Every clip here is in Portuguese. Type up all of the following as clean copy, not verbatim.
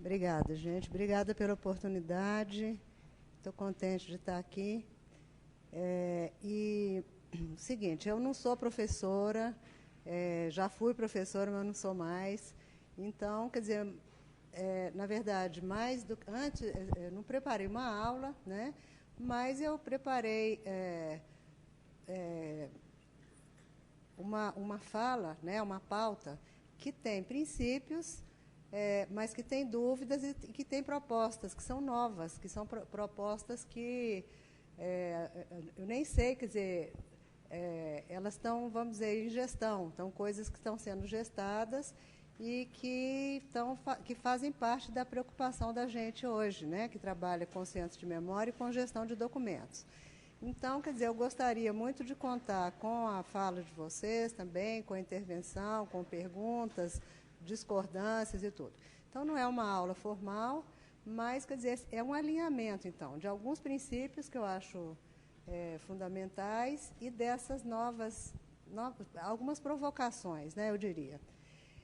Obrigada, gente. Obrigada pela oportunidade. Estou contente de estar aqui. Seguinte, eu não sou professora, já fui professora, mas não sou mais. Então, quer dizer, na verdade, antes, eu não preparei uma aula, né? Mas eu preparei uma fala, né? Uma pauta que tem princípios, mas que tem dúvidas e que tem propostas que são novas, que são propostas que eu nem sei, quer dizer, elas estão, vamos dizer, em gestão, estão coisas que estão sendo gestadas e que fazem parte da preocupação da gente hoje, né, que trabalha com ciência de memória e com gestão de documentos. Então, quer dizer, eu gostaria muito de contar com a fala de vocês também, com a intervenção, com perguntas, discordâncias e tudo. Então, não é uma aula formal, mas, quer dizer, é um alinhamento, então, de alguns princípios que eu acho fundamentais e dessas novas, algumas provocações, né, eu diria.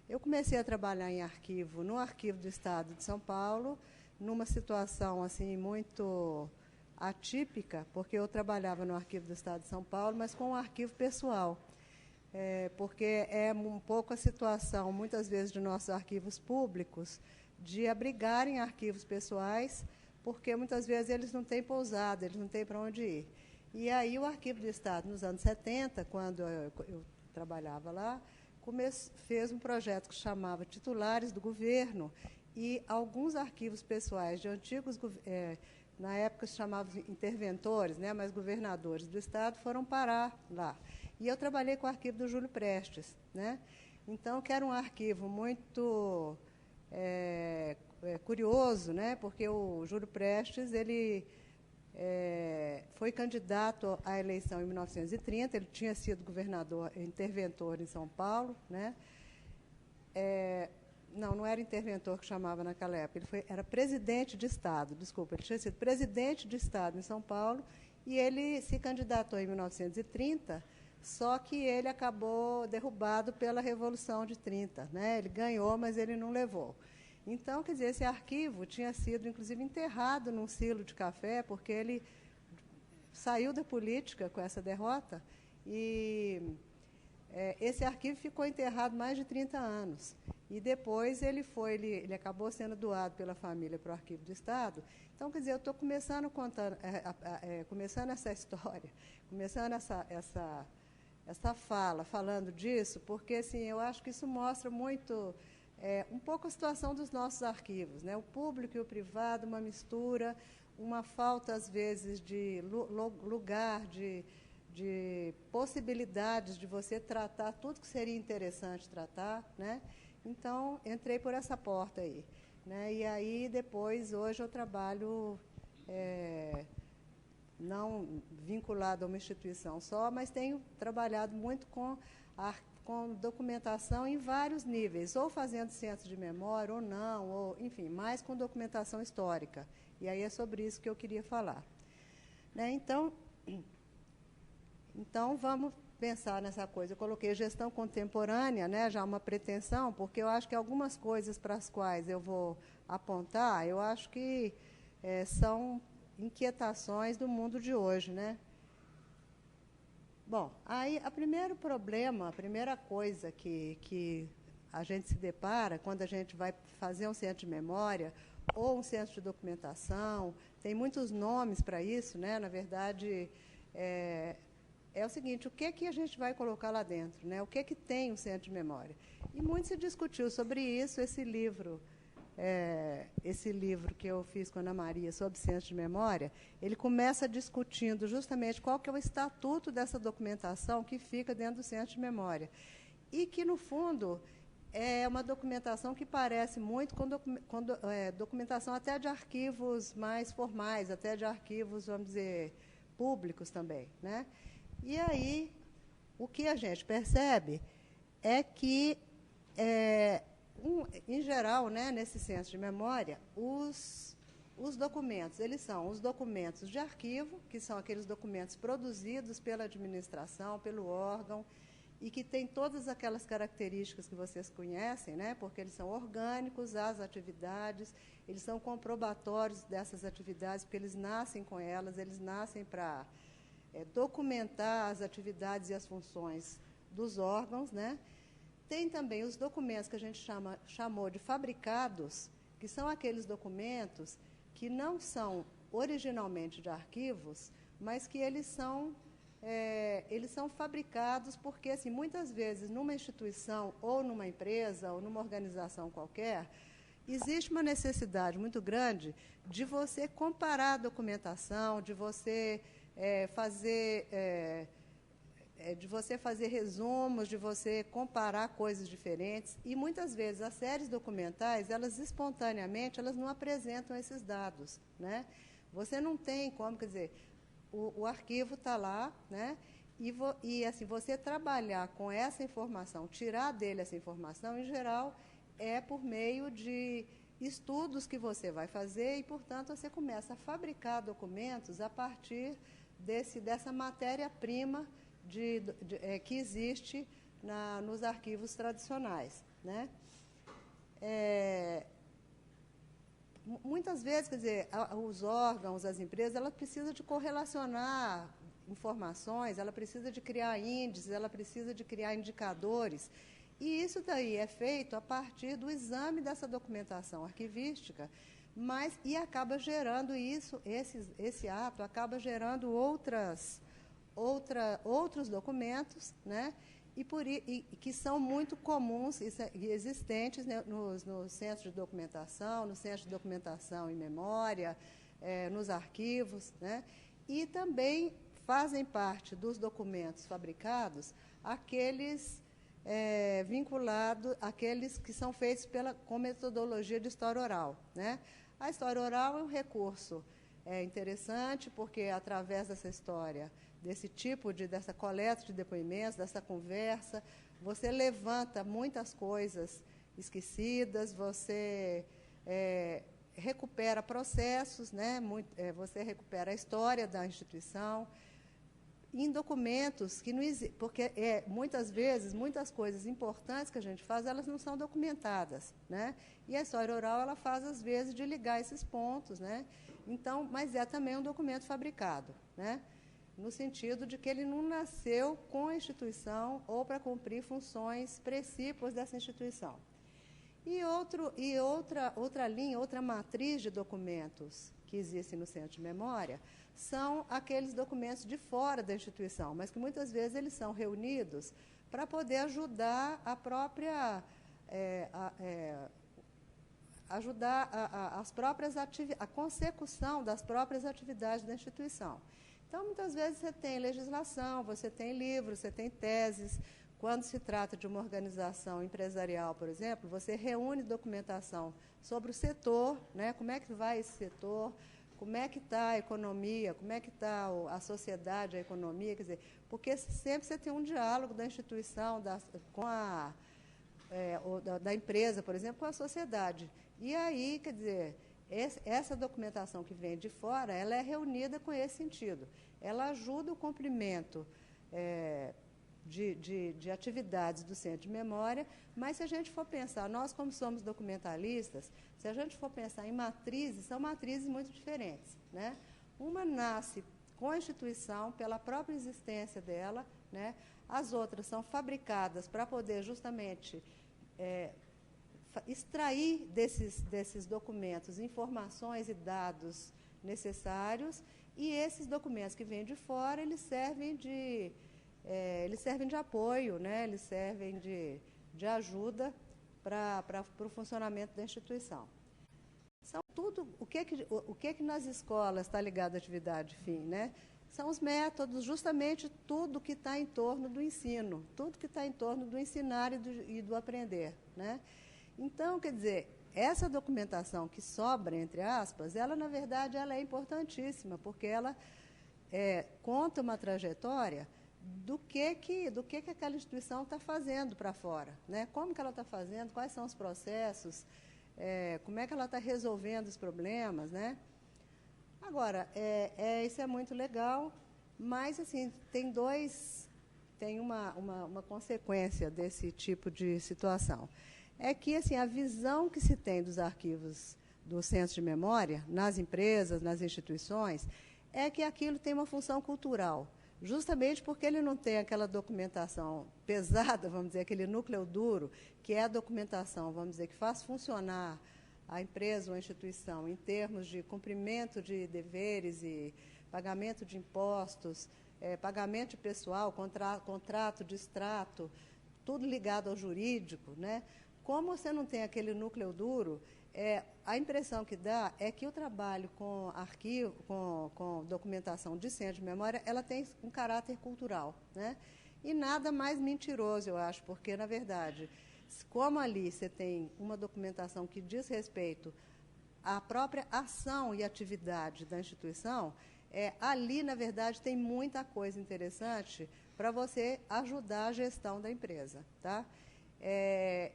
Eu comecei a trabalhar em arquivo, no Arquivo do Estado de São Paulo, numa situação assim muito atípica, porque eu trabalhava no Arquivo do Estado de São Paulo, mas com um arquivo pessoal. Porque é um pouco a situação, muitas vezes, de nossos arquivos públicos, de abrigarem arquivos pessoais, porque muitas vezes eles não têm pousada, eles não têm para onde ir. E aí o Arquivo do Estado, nos anos 70, quando eu trabalhava lá, fez um projeto que chamava Titulares do Governo, e alguns arquivos pessoais de antigos, na época se chamavam interventores, né, mas governadores do Estado, foram parar lá. E eu trabalhei com o arquivo do Júlio Prestes, né? Então, que era um arquivo muito curioso, né? Porque o Júlio Prestes, ele foi candidato à eleição em 1930, ele tinha sido governador, interventor em São Paulo, né? Não era interventor que chamava naquela época, era presidente de Estado, desculpa, ele tinha sido presidente de Estado em São Paulo, e ele se candidatou em 1930, só que ele acabou derrubado pela Revolução de 30, né? Ele ganhou, mas ele não levou. Então, quer dizer, esse arquivo tinha sido, inclusive, enterrado num silo de café, porque ele saiu da política com essa derrota, e esse arquivo ficou enterrado mais de 30 anos. E depois ele acabou sendo doado pela família para o Arquivo do Estado. Então, quer dizer, eu estou começando começando essa história, começando essa fala, falando disso, porque assim, eu acho que isso mostra muito, um pouco a situação dos nossos arquivos, né? O público e o privado, uma mistura, uma falta, às vezes, de lugar, de possibilidades de você tratar tudo que seria interessante tratar, né? Então, entrei por essa porta aí, né? E aí, depois, hoje eu trabalho não vinculado a uma instituição só, mas tenho trabalhado muito com documentação em vários níveis, ou fazendo ciência de memória, ou não, ou, enfim, mais com documentação histórica. E aí é sobre isso que eu queria falar. Né? Então, vamos pensar nessa coisa. Eu coloquei gestão contemporânea, né, já uma pretensão, porque eu acho que algumas coisas para as quais eu vou apontar, eu acho que são inquietações do mundo de hoje, né? Bom, aí o primeiro problema, a primeira coisa que a gente se depara quando a gente vai fazer um centro de memória ou um centro de documentação, tem muitos nomes para isso, né? Na verdade, é o seguinte, o que a gente vai colocar lá dentro, né? O que tem um centro de memória? E muito se discutiu sobre isso, esse livro que eu fiz com a Ana Maria sobre ciência de memória, ele começa discutindo justamente qual que é o estatuto dessa documentação que fica dentro do centro de memória. E que, no fundo, é uma documentação que parece muito com documentação até de arquivos mais formais, até de arquivos, vamos dizer, públicos também, né? E aí, o que a gente percebe é que, em geral, né, nesse centro de memória, os documentos, eles são os documentos de arquivo, que são aqueles documentos produzidos pela administração, pelo órgão, e que tem todas aquelas características que vocês conhecem, né? Porque eles são orgânicos às atividades, eles são comprobatórios dessas atividades, porque eles nascem com elas, eles nascem para documentar as atividades e as funções dos órgãos, né? Tem também os documentos que a gente chamou de fabricados, que são aqueles documentos que não são originalmente de arquivos, mas que eles são fabricados porque, assim, muitas vezes, numa instituição, ou numa empresa, ou numa organização qualquer, existe uma necessidade muito grande de você comparar a documentação, de você fazer resumos, de você comparar coisas diferentes, e muitas vezes as séries documentais, elas espontaneamente, elas não apresentam esses dados, né? Você não tem como, quer dizer, o arquivo está lá, né? E assim, você trabalhar com essa informação, tirar dele essa informação, em geral, é por meio de estudos que você vai fazer e, portanto, você começa a fabricar documentos a partir dessa matéria-prima que existe nos arquivos tradicionais, né? Muitas vezes, quer dizer, os órgãos, as empresas, elas precisam de correlacionar informações, ela precisa de criar índices, ela precisa de criar indicadores, e isso daí é feito a partir do exame dessa documentação arquivística, e acaba gerando esse ato acaba gerando outros documentos, né? E que são muito comuns e existentes, né, nos centros de documentação, no centro de documentação e memória, nos arquivos, né? E também fazem parte dos documentos fabricados aqueles aqueles que são feitos com metodologia de história oral, né? A história oral é um recurso interessante, porque através dessa história, dessa coleta de depoimentos, dessa conversa, você levanta muitas coisas esquecidas, você recupera processos, né? Você recupera a história da instituição, em documentos que não existem, porque muitas vezes, muitas coisas importantes que a gente faz, elas não são documentadas, né? E a história oral, ela faz, às vezes, de ligar esses pontos, né? Então, mas é também um documento fabricado, né? No sentido de que ele não nasceu com a instituição ou para cumprir funções precípuas dessa instituição. E outra linha, outra matriz de documentos que existe no Centro de Memória são aqueles documentos de fora da instituição, mas que muitas vezes eles são reunidos para poder ajudar a consecução das próprias atividades da instituição. Então, muitas vezes você tem legislação, você tem livros, você tem teses. Quando se trata de uma organização empresarial, por exemplo, você reúne documentação sobre o setor, né? Como é que vai esse setor, como é que está a economia, como é que está a sociedade, a economia, quer dizer, porque sempre você tem um diálogo da instituição, da empresa, por exemplo, com a sociedade. E aí, quer dizer, essa documentação que vem de fora, ela é reunida com esse sentido. Ela ajuda o cumprimento de atividades do Centro de Memória, mas se a gente for pensar, nós como somos documentalistas, se a gente for pensar em matrizes, são matrizes muito diferentes, né? Uma nasce com a instituição, pela própria existência dela, né? As outras são fabricadas para poder justamente extrair desses documentos informações e dados necessários, e esses documentos que vêm de fora, eles servem de apoio, né? Eles servem de ajuda para o funcionamento da instituição. São tudo, o que nas escolas está ligado à atividade fim, né? São os métodos, justamente tudo que está em torno do ensino, tudo que está em torno do ensinar e do aprender, né? Então, quer dizer, essa documentação que sobra, entre aspas, ela, na verdade, ela é importantíssima, porque ela conta uma trajetória do que aquela instituição está fazendo para fora, né? Como que ela está fazendo, quais são os processos, como é que ela está resolvendo os problemas, né? Agora, isso é muito legal, mas assim, tem dois tem uma consequência desse tipo de situação. É que assim, a visão que se tem dos arquivos do Centro de Memória, nas empresas, nas instituições, é que aquilo tem uma função cultural, justamente porque ele não tem aquela documentação pesada, vamos dizer, aquele núcleo duro, que é a documentação, vamos dizer, que faz funcionar a empresa ou a instituição em termos de cumprimento de deveres e pagamento de impostos, pagamento de pessoal, contrato de extrato, tudo ligado ao jurídico, né? Como você não tem aquele núcleo duro, a impressão que dá é que o trabalho com arquivo, com documentação de centro de memória, ela tem um caráter cultural, né? E nada mais mentiroso, eu acho, porque, na verdade, como ali você tem uma documentação que diz respeito à própria ação e atividade da instituição, ali, na verdade, tem muita coisa interessante para você ajudar a gestão da empresa, tá?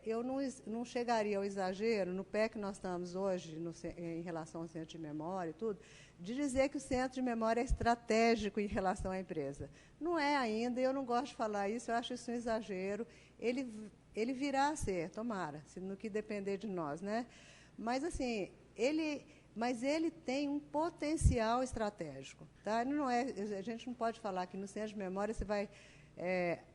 Eu não chegaria ao exagero, no pé que nós estamos hoje, em relação ao centro de memória e tudo, de dizer que o centro de memória é estratégico em relação à empresa. Não é ainda, eu não gosto de falar isso, eu acho isso um exagero. Ele virá a ser, tomara, se no que depender de nós, né? Mas, assim, ele tem um potencial estratégico, tá? Ele não a gente não pode falar que no centro de memória você vai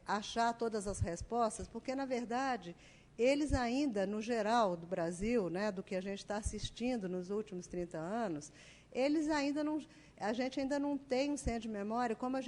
achar todas as respostas, porque, na verdade, eles ainda, no geral do Brasil, né, do que a gente está assistindo nos últimos 30 anos, eles ainda não, a gente ainda não tem um centro de memória como a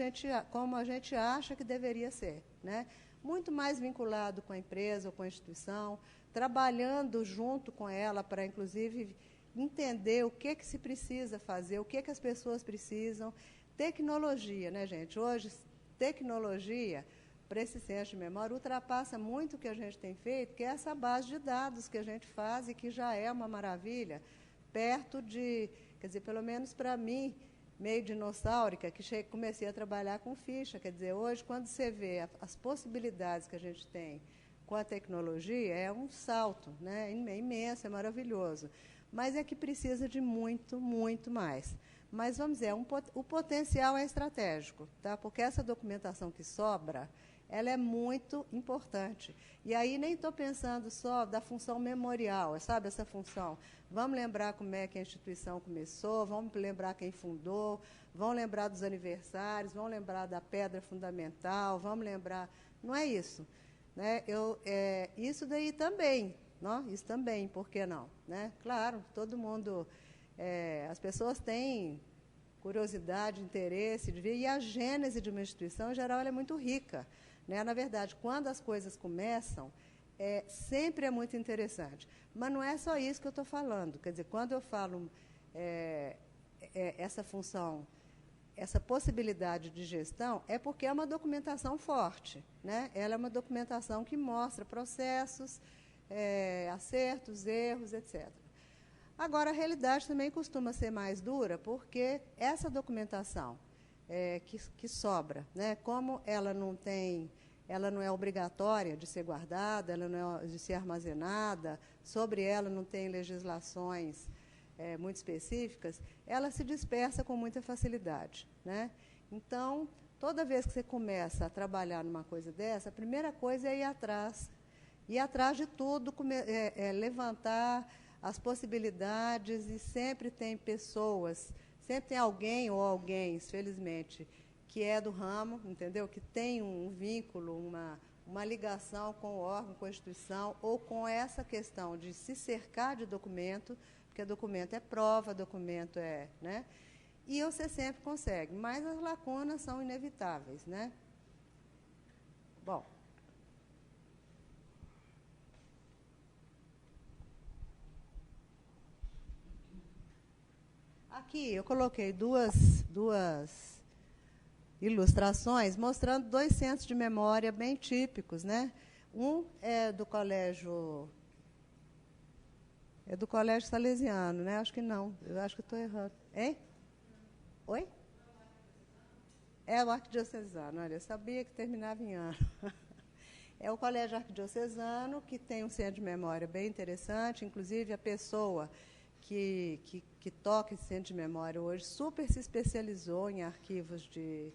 gente acha que deveria ser, né? Muito mais vinculado com a empresa ou com a instituição, trabalhando junto com ela para, inclusive, entender o que se precisa fazer, o que as pessoas precisam. Tecnologia, né, gente? Hoje, tecnologia, para esse centro de memória, ultrapassa muito o que a gente tem feito, que é essa base de dados que a gente faz e que já é uma maravilha, perto de, quer dizer, pelo menos para mim, meio dinossáurica, que comecei a trabalhar com ficha. Quer dizer, hoje, quando você vê as possibilidades que a gente tem com a tecnologia, é um salto, né? Imenso, é maravilhoso. Mas é que precisa de muito, muito mais. Mas, vamos dizer, o potencial é estratégico, tá? Porque essa documentação que sobra, ela é muito importante. E aí nem estou pensando só da função memorial, sabe, essa função. Vamos lembrar como é que a instituição começou, vamos lembrar quem fundou, vamos lembrar dos aniversários, vamos lembrar da pedra fundamental, vamos lembrar... Não é isso, né? Isso daí também, não? Isso também, por que não? Né? Claro, todo mundo... as pessoas têm curiosidade, interesse de ver, e a gênese de uma instituição, em geral, ela é muito rica, né? Na verdade, quando as coisas começam, sempre é muito interessante. Mas não é só isso que eu estou falando. Quer dizer, quando eu falo essa função, essa possibilidade de gestão, é porque é uma documentação forte, né? Ela é uma documentação que mostra processos, acertos, erros, etc. Agora, a realidade também costuma ser mais dura, porque essa documentação que sobra, né, como ela não é obrigatória de ser guardada, ela não é de ser armazenada, sobre ela não tem legislações muito específicas, ela se dispersa com muita facilidade, né? Então, toda vez que você começa a trabalhar numa coisa dessa, a primeira coisa é ir atrás de tudo, levantar as possibilidades, e sempre tem pessoas, sempre tem alguém ou alguém, felizmente, que é do ramo, entendeu? Que tem um vínculo, uma ligação com o órgão, com a instituição, ou com essa questão de se cercar de documento, porque documento é prova, documento né? E você sempre consegue, mas as lacunas são inevitáveis, né? Bom... Aqui eu coloquei duas ilustrações mostrando dois centros de memória bem típicos, né? Um é do colégio Salesiano, né? Acho que não, eu acho que estou errando. Hein? Oi? É o Arquidiocesano, olha, eu sabia que terminava em ano. É o Colégio Arquidiocesano, que tem um centro de memória bem interessante, inclusive a pessoa que toca esse centro de memória hoje super se especializou em arquivos de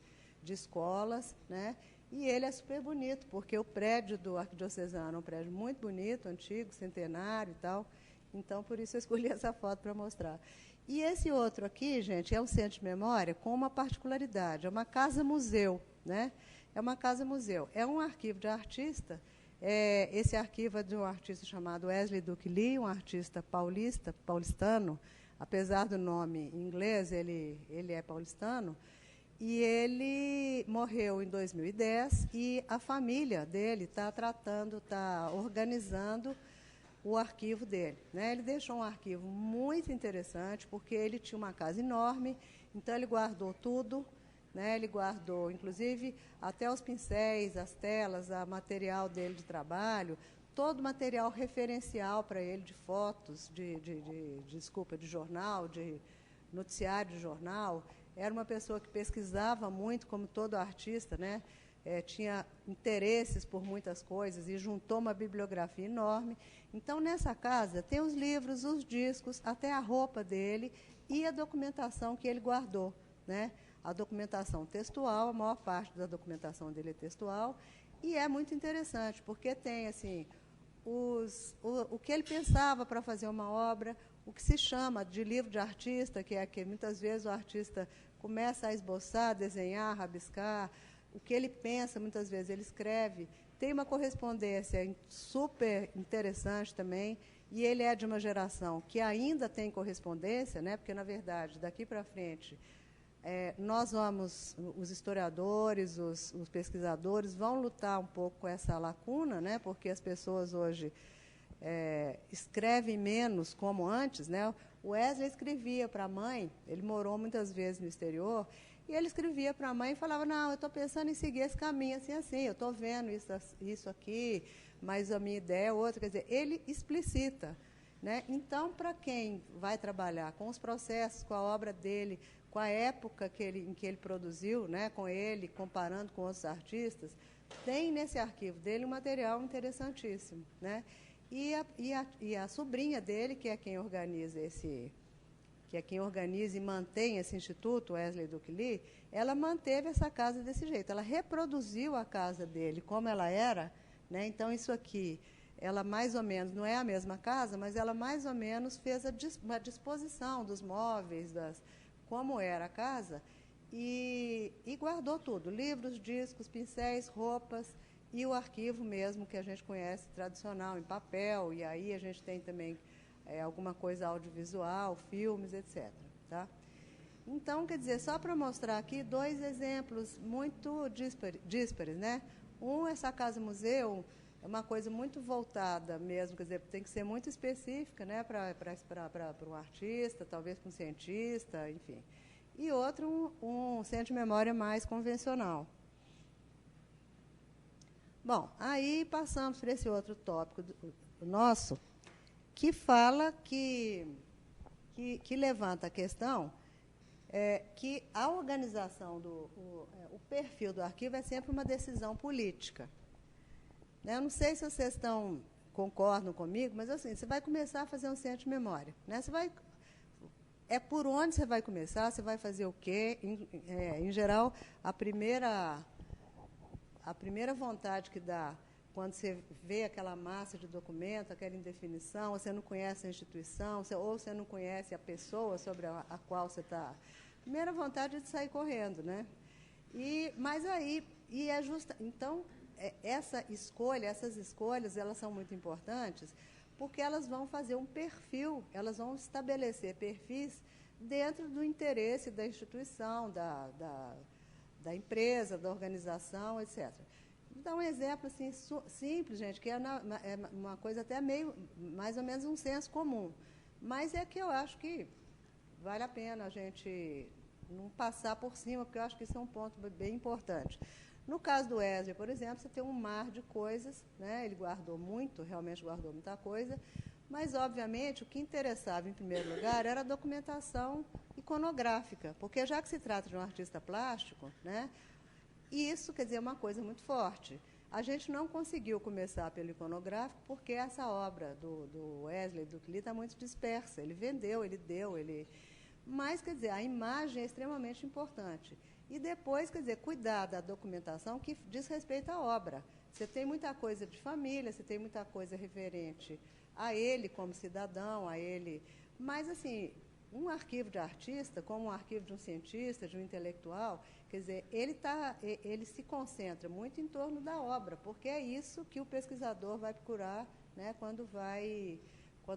escolas, né? E ele é super bonito, porque o prédio do Arquidiocesano é um prédio muito bonito, antigo, centenário e tal. Então, por isso eu escolhi essa foto para mostrar. E esse outro aqui, gente, é um centro de memória com uma particularidade. É uma casa-museu, né? É uma casa-museu. É um arquivo de artista. Esse arquivo é de um artista chamado Wesley Duke Lee, um artista paulistano. Apesar do nome em inglês, ele é paulistano. E ele morreu em 2010 e a família dele está organizando o arquivo dele, né? Ele deixou um arquivo muito interessante, porque ele tinha uma casa enorme, então ele guardou tudo, né? Ele guardou, inclusive, até os pincéis, as telas, o material dele de trabalho, todo o material referencial para ele de fotos, de jornal, de noticiário de jornal. Era uma pessoa que pesquisava muito, como todo artista, né? Tinha interesses por muitas coisas e juntou uma bibliografia enorme. Então, nessa casa, tem os livros, os discos, até a roupa dele e a documentação que ele guardou, né? A documentação textual, a maior parte da documentação dele é textual, e é muito interessante, porque tem assim, o que ele pensava para fazer uma obra, o que se chama de livro de artista, que é que muitas vezes o artista começa a esboçar, desenhar, rabiscar, o que ele pensa, muitas vezes ele escreve. Tem uma correspondência super interessante também, e ele é de uma geração que ainda tem correspondência, né? Porque, na verdade, daqui para frente, os historiadores, os pesquisadores vão lutar um pouco com essa lacuna, né? Porque as pessoas hoje escrevem menos como antes, né? O Wesley escrevia para a mãe, ele morou muitas vezes no exterior, e ele escrevia para a mãe e falava, não, eu estou pensando em seguir esse caminho assim, eu estou vendo isso aqui, mas a minha ideia é outra. Quer dizer, ele explicita, né? Então, para quem vai trabalhar com os processos, com a obra dele, com a época em que ele produziu, né, com ele, comparando com outros artistas, tem nesse arquivo dele um material interessantíssimo, né? E a sobrinha dele, que é quem organiza e mantém esse instituto, Wesley Duke Lee, ela manteve essa casa desse jeito. Ela reproduziu a casa dele como ela era, né? Então, isso aqui, ela mais ou menos, não é a mesma casa, mas ela mais ou menos fez uma disposição dos móveis, como era a casa, e guardou tudo, livros, discos, pincéis, roupas, e o arquivo mesmo que a gente conhece, tradicional, em papel, e aí a gente tem também alguma coisa audiovisual, filmes, etc. Tá? Então, quer dizer, só para mostrar aqui 2 exemplos muito díspares, né? Essa casa-museu é uma coisa muito voltada mesmo, quer dizer, tem que ser muito específica, né, para um artista, talvez para um cientista, enfim. E outro, um centro de memória mais convencional. Bom, aí passamos para esse outro tópico nosso, que fala que levanta a questão que a organização, o perfil do arquivo é sempre uma decisão política. Eu não sei se vocês concordam comigo, mas assim, você vai começar a fazer um centro de memória. Né? Por onde você vai começar, você vai fazer o quê? Em geral, a primeira vontade que dá quando você vê aquela massa de documento, aquela indefinição, você não conhece a instituição, ou você não conhece a pessoa sobre a qual você está. A primeira vontade é de sair correndo, né? Então, essas escolhas, elas são muito importantes, porque elas vão fazer um perfil, elas vão estabelecer perfis dentro do interesse da instituição, da empresa, da organização, etc. Vou dar um exemplo assim, simples, gente, que é uma coisa até mais ou menos um senso comum. Mas é que eu acho que vale a pena a gente não passar por cima, porque eu acho que isso é um ponto bem importante. No caso do Wesley, por exemplo, você tem um mar de coisas, né? Ele realmente guardou muita coisa, mas, obviamente, o que interessava, em primeiro lugar, era a documentação iconográfica, porque, já que se trata de um artista plástico, né, e isso, quer dizer, é uma coisa muito forte. A gente não conseguiu começar pelo iconográfico, porque essa obra do Wesley Duke Lee está muito dispersa. Ele vendeu, ele deu, Mas, quer dizer, a imagem é extremamente importante. e depois, quer dizer, cuidar da documentação que diz respeito à obra. Você tem muita coisa de família, você tem muita coisa referente a ele como cidadão, a ele... Mas, assim, um arquivo de artista, como um arquivo de um cientista, de um intelectual, quer dizer, ele se concentra muito em torno da obra, porque é isso que o pesquisador vai procurar, né, quando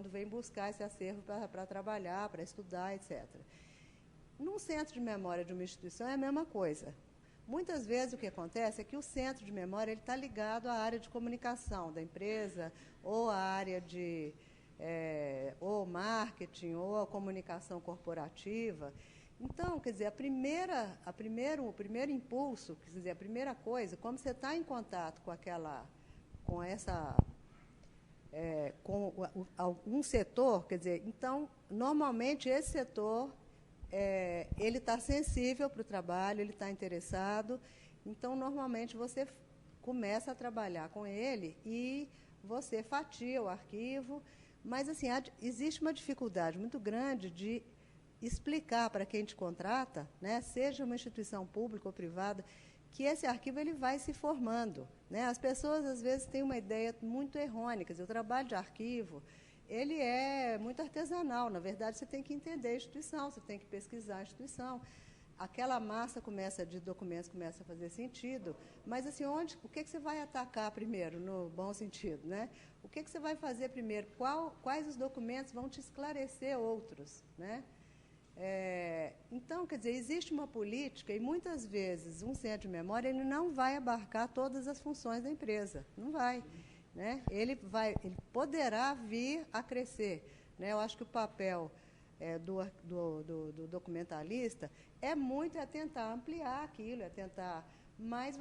vem buscar esse acervo para trabalhar, para estudar, etc. Num centro de memória de uma instituição é a mesma coisa. Muitas vezes o que acontece é que o centro de memória está ligado à área de comunicação da empresa, ou à área de ou marketing, ou a comunicação corporativa. Então, quer dizer, o primeiro impulso, quer dizer, a primeira coisa, como você está em contato com algum setor, quer dizer, então, normalmente esse setor ele está sensível para o trabalho, ele está interessado, então, normalmente, você começa a trabalhar com ele e você fatia o arquivo, mas, assim, existe uma dificuldade muito grande de explicar para quem te contrata, né, seja uma instituição pública ou privada, que esse arquivo ele vai se formando, né? As pessoas, às vezes, têm uma ideia muito errônea, quer dizer, o trabalho de arquivo ele é muito artesanal. Na verdade, você tem que entender a instituição, você tem que pesquisar a instituição. Aquela massa de documentos começa a fazer sentido, mas assim, o que você vai atacar primeiro, no bom sentido, né? O que você vai fazer primeiro? Quais os documentos vão te esclarecer outros, né? Então, quer dizer, existe uma política e muitas vezes um centro de memória ele não vai abarcar todas as funções da empresa, não vai. Né? Ele poderá vir a crescer. Né? Eu acho que o papel do documentalista é tentar ampliar aquilo, mas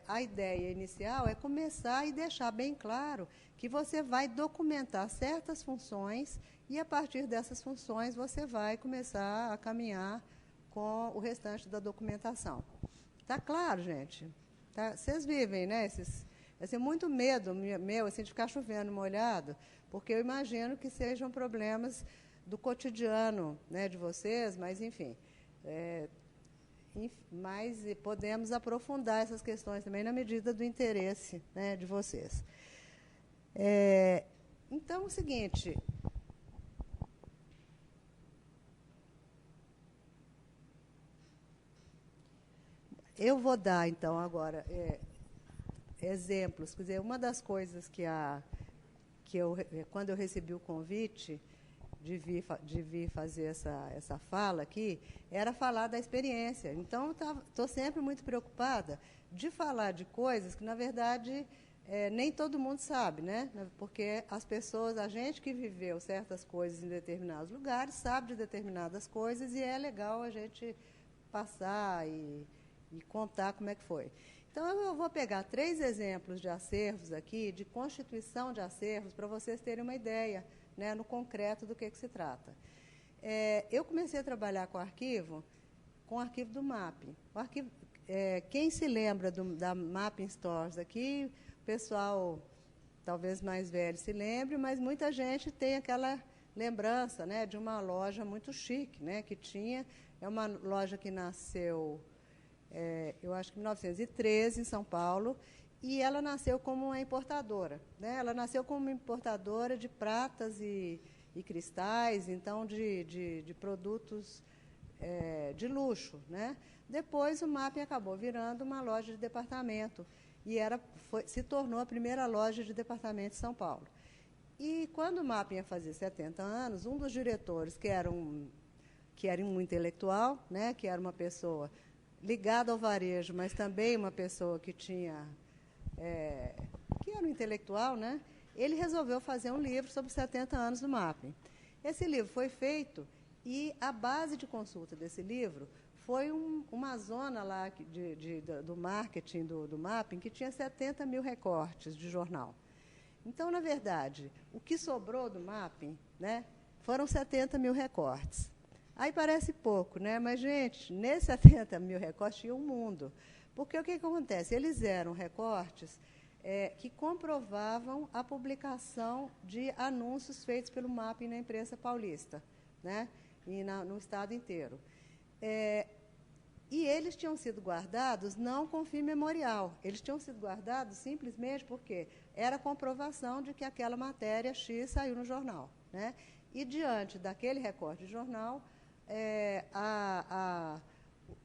a ideia inicial é começar e deixar bem claro que você vai documentar certas funções e, a partir dessas funções, você vai começar a caminhar com o restante da documentação. Está claro, gente? Tá? Vocês vivem, né, assim, muito medo meu assim, de ficar chovendo molhado, porque eu imagino que sejam problemas do cotidiano, né, de vocês, mas, enfim, mas podemos aprofundar essas questões também na medida do interesse, né, de vocês. Então, é o seguinte... Eu vou dar, então, agora... exemplos. Quer dizer, uma das coisas quando eu recebi o convite de vir fazer essa fala aqui, era falar da experiência. Então, estou sempre muito preocupada de falar de coisas que, na verdade, nem todo mundo sabe, né? Porque a gente que viveu certas coisas em determinados lugares, sabe de determinadas coisas, e é legal a gente passar e contar como é que foi. Então, eu vou pegar 3 exemplos de acervos aqui, de constituição de acervos, para vocês terem uma ideia, né, no concreto do que se trata. Eu comecei a trabalhar com o arquivo do MAP. Quem se lembra da Mapping Stores aqui, o pessoal talvez mais velho se lembre, mas muita gente tem aquela lembrança, né, de uma loja muito chique, né, é uma loja que nasceu... eu acho que em 1913, em São Paulo, e ela nasceu como uma importadora. Né? Ela nasceu como uma importadora de pratas e cristais, então de produtos de luxo. Né? Depois, o MAP acabou virando uma loja de departamento, e se tornou a primeira loja de departamento de São Paulo. E, quando o MAP ia fazer 70 anos, um dos diretores, que era um intelectual, né? Que era uma pessoa... ligado ao varejo, mas também uma pessoa que era um intelectual, né? Ele resolveu fazer um livro sobre os 70 anos do MAP. Esse livro foi feito e a base de consulta desse livro foi uma zona lá do marketing do MAP que tinha 70 mil recortes de jornal. Então, na verdade, o que sobrou do MAP, né, foram 70 mil recortes. Aí parece pouco, né? Mas, gente, nesses 70 mil recortes tinha um mundo. Porque o que acontece? Eles eram recortes que comprovavam a publicação de anúncios feitos pelo MAP na imprensa paulista, né? E no estado inteiro. E eles tinham sido guardados não com fim memorial, eles tinham sido guardados simplesmente porque era comprovação de que aquela matéria X saiu no jornal, né? E, diante daquele recorte de jornal,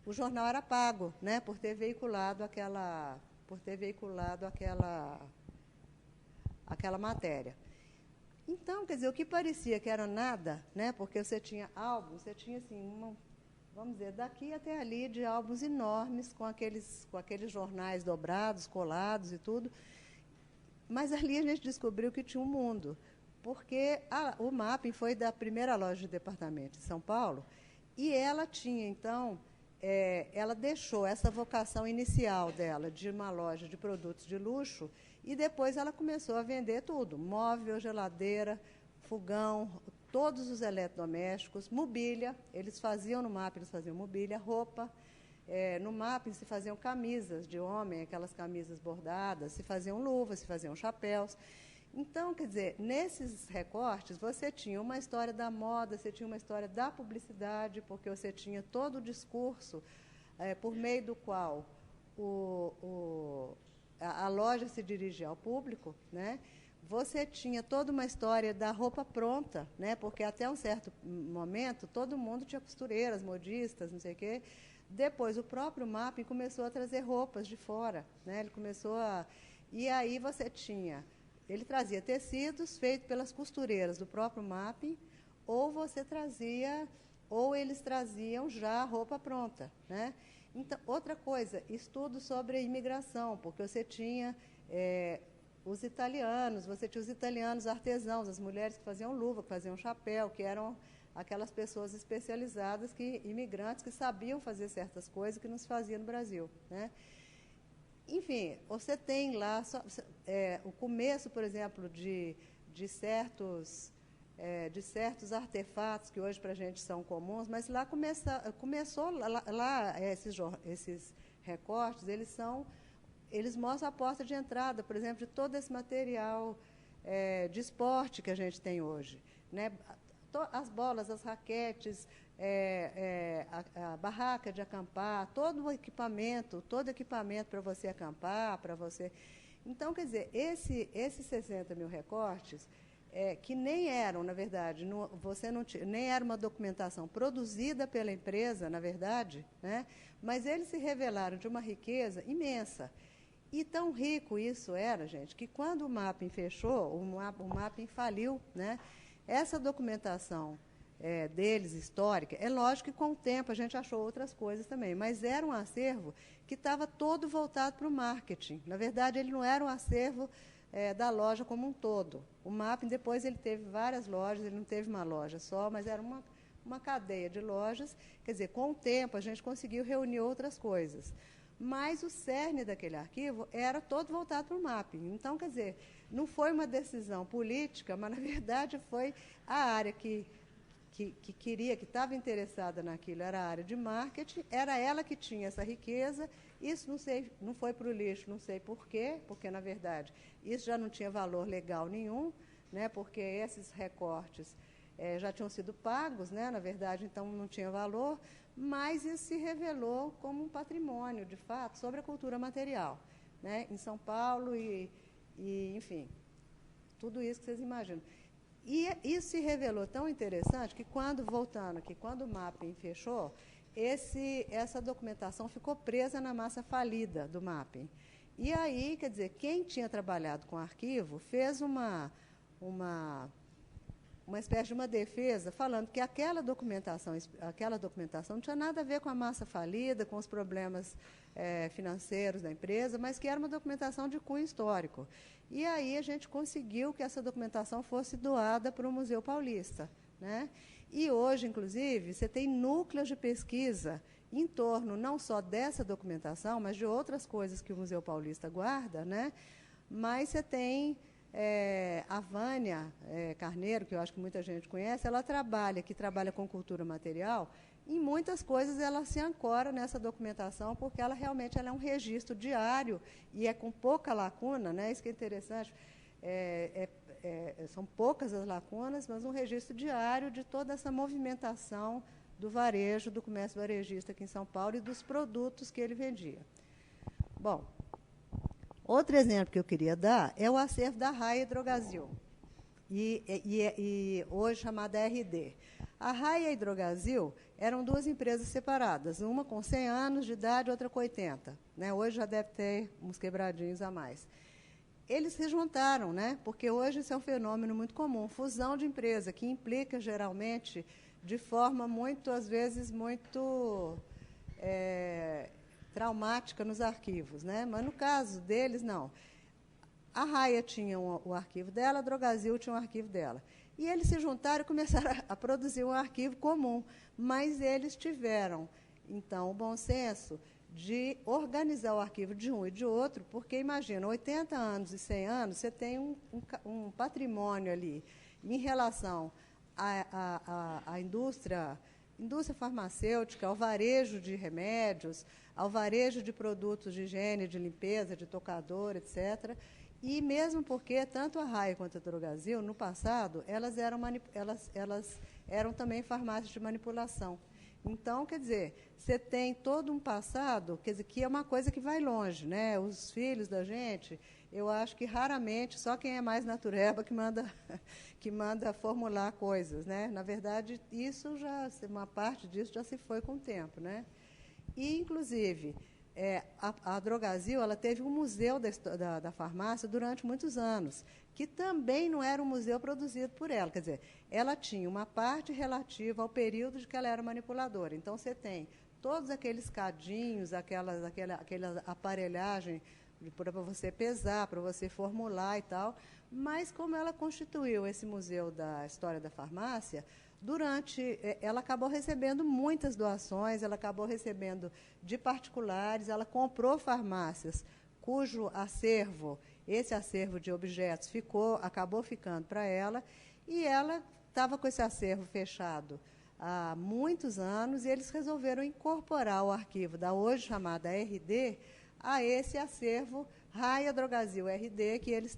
o jornal era pago, né, por ter veiculado aquela matéria. Então, quer dizer, o que parecia que era nada, né, porque você tinha álbuns, você tinha assim, vamos dizer, daqui até ali, de álbuns enormes, com aqueles jornais dobrados, colados e tudo, mas ali a gente descobriu que tinha um mundo, porque o Mapping foi da primeira loja de departamento de São Paulo, e ela tinha, então, ela deixou essa vocação inicial dela de uma loja de produtos de luxo, e depois ela começou a vender tudo, móvel, geladeira, fogão, todos os eletrodomésticos, mobília, eles faziam no Mapping, eles faziam mobília, roupa, no Mapping se faziam camisas de homem, aquelas camisas bordadas, se faziam luvas, se faziam chapéus. Então, quer dizer, nesses recortes, você tinha uma história da moda, você tinha uma história da publicidade, porque você tinha todo o discurso por meio do qual a loja se dirigia ao público, né? Você tinha toda uma história da roupa pronta, né? Porque até um certo momento todo mundo tinha costureiras, modistas, não sei o quê. Depois o próprio Mapping começou a trazer roupas de fora, né? Ele começou a... E aí você tinha... Ele trazia tecidos feitos pelas costureiras do próprio Mapping, ou eles traziam já a roupa pronta, né? Então, outra coisa, estudo sobre a imigração, porque você tinha os italianos artesãos, as mulheres que faziam luva, que faziam chapéu, que eram aquelas pessoas especializadas, imigrantes, que sabiam fazer certas coisas que não se fazia no Brasil, né? Enfim, você tem lá o começo, por exemplo, de certos artefatos que hoje para a gente são comuns, mas lá começou esses recortes, eles mostram a porta de entrada, por exemplo, de todo esse material de esporte que a gente tem hoje, né? As bolas, as raquetes, a barraca de acampar, todo equipamento para você acampar, para você... Então, quer dizer, esses 60 mil recortes, que nem eram, na verdade, nem era uma documentação produzida pela empresa, na verdade, né? Mas eles se revelaram de uma riqueza imensa. E tão rico isso era, gente, que quando o Mapping fechou, o Mapping faliu, né? Essa documentação deles, histórica, é lógico que com o tempo a gente achou outras coisas também, mas era um acervo que estava todo voltado para o marketing. Na verdade, ele não era um acervo da loja como um todo. O Mapping, depois, ele teve várias lojas, ele não teve uma loja só, mas era uma cadeia de lojas. Quer dizer, com o tempo, a gente conseguiu reunir outras coisas. Mas o cerne daquele arquivo era todo voltado para o Mapping. Então, quer dizer, não foi uma decisão política, mas, na verdade, foi a área que estava interessada naquilo, era a área de marketing, era ela que tinha essa riqueza. Isso não foi para o lixo, não sei por quê, porque, na verdade, isso já não tinha valor legal nenhum, né, porque esses recortes já tinham sido pagos, né, na verdade, então não tinha valor, mas isso se revelou como um patrimônio, de fato, sobre a cultura material, né, em São Paulo enfim, tudo isso que vocês imaginam. E isso se revelou tão interessante que, quando o Mapping fechou, essa documentação ficou presa na massa falida do Mapping. E aí, quer dizer, quem tinha trabalhado com arquivo fez uma espécie de uma defesa, falando que aquela documentação não tinha nada a ver com a massa falida, com os problemas financeiros da empresa, mas que era uma documentação de cunho histórico. E aí a gente conseguiu que essa documentação fosse doada para o Museu Paulista, né? E hoje, inclusive, você tem núcleos de pesquisa em torno não só dessa documentação, mas de outras coisas que o Museu Paulista guarda, né? Mas você tem a Vânia Carneiro, que eu acho que muita gente conhece, ela trabalha com cultura material. Em muitas coisas ela se ancora nessa documentação, porque ela realmente é um registro diário e é com pouca lacuna, né? Isso que é interessante. São poucas as lacunas, mas um registro diário de toda essa movimentação do varejo, do comércio varejista aqui em São Paulo e dos produtos que ele vendia. Bom, outro exemplo que eu queria dar é o acervo da Raia Hidrogazil, e hoje chamada RD. A Raia e a Hidrogazil eram duas empresas separadas, uma com 100 anos de idade, outra com 80. Né? Hoje já deve ter uns quebradinhos a mais. Eles se juntaram, né? Porque hoje isso é um fenômeno muito comum, fusão de empresa, que implica, geralmente, de forma muito, às vezes, muito traumática nos arquivos. Né? Mas, no caso deles, não. A Raia tinha o arquivo dela, a Drogazil tinha o arquivo dela. E eles se juntaram e começaram a produzir um arquivo comum, mas eles tiveram, então, o bom senso de organizar o arquivo de um e de outro, porque, imagina, 80 anos e 100 anos, você tem um patrimônio ali em relação à indústria farmacêutica, ao varejo de remédios, ao varejo de produtos de higiene, de limpeza, de tocador, etc., e mesmo porque tanto a Raia quanto a Drogazil, no passado, elas eram também farmácias de manipulação. Então, quer dizer, você tem todo um passado, quer dizer, que é uma coisa que vai longe. Né? Os filhos da gente, eu acho que raramente, só quem é mais natureba que manda formular coisas. Né? Na verdade, uma parte disso já se foi com o tempo. Né? E, inclusive, a Drogazil ela teve um museu da farmácia durante muitos anos, que também não era um museu produzido por ela. Quer dizer, ela tinha uma parte relativa ao período de que ela era manipuladora. Então, você tem todos aqueles cadinhos, aquela aparelhagem para você pesar, para você formular e tal, mas como ela constituiu esse museu da história da farmácia, ela acabou recebendo muitas doações, ela acabou recebendo de particulares, ela comprou farmácias cujo esse acervo de objetos acabou ficando para ela, e ela estava com esse acervo fechado há muitos anos, e eles resolveram incorporar o arquivo da hoje chamada RD a esse acervo Raia Drogazil RD, que eles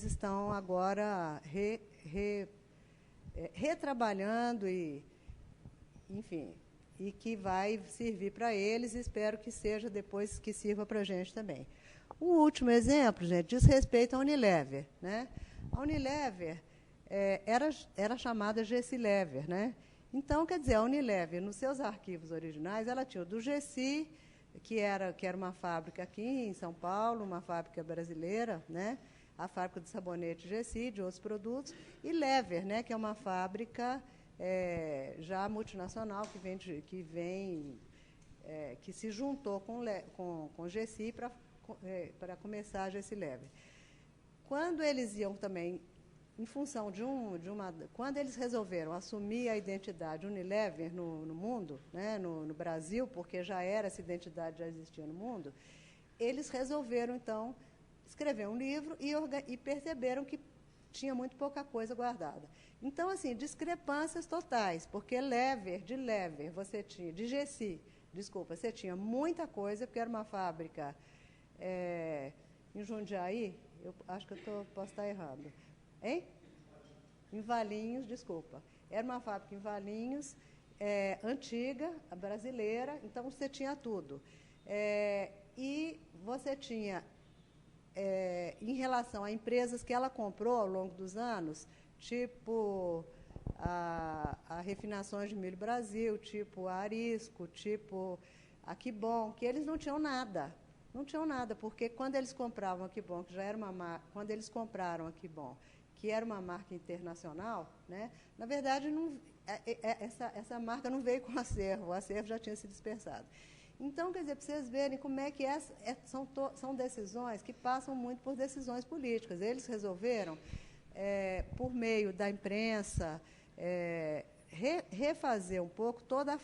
estão agora retrabalhando enfim, e que vai servir para eles, e espero que seja depois que sirva para a gente também. O último exemplo, gente, diz respeito à Unilever. Né? A Unilever era chamada Gessilever. Né? Então, quer dizer, a Unilever, nos seus arquivos originais, ela tinha o do Gessi, que era uma fábrica aqui em São Paulo, uma fábrica brasileira, né? A fábrica de sabonete Gessi, de outros produtos, e Lever, né, que é uma fábrica já multinacional que se juntou com Gessi para começar a Gessi Lever. Quando eles iam também, em função quando eles resolveram assumir a identidade Unilever no mundo, né, no Brasil, porque essa identidade já existia no mundo, eles resolveram, então, escrever um livro e perceberam que tinha muito pouca coisa guardada. Então, assim, discrepâncias totais, porque de Lever, você tinha, de Gessi, desculpa, você tinha muita coisa, porque era uma fábrica em Jundiaí, eu acho que posso estar errado. Hein? Em Valinhos, desculpa. Era uma fábrica em Valinhos, antiga, brasileira, então você tinha tudo. E você tinha, em relação a empresas que ela comprou ao longo dos anos, tipo a Refinações de Milho Brasil, tipo a Arisco, tipo a Quibon, que eles não tinham nada. Não tinham nada, porque quando eles compravam a Quibon, quando eles compraram a Quibon, que era uma marca internacional, né, na verdade, essa marca não veio com o acervo já tinha se dispersado. Então, quer dizer, para vocês verem como é que são decisões que passam muito por decisões políticas. Eles resolveram, por meio da imprensa, refazer um pouco toda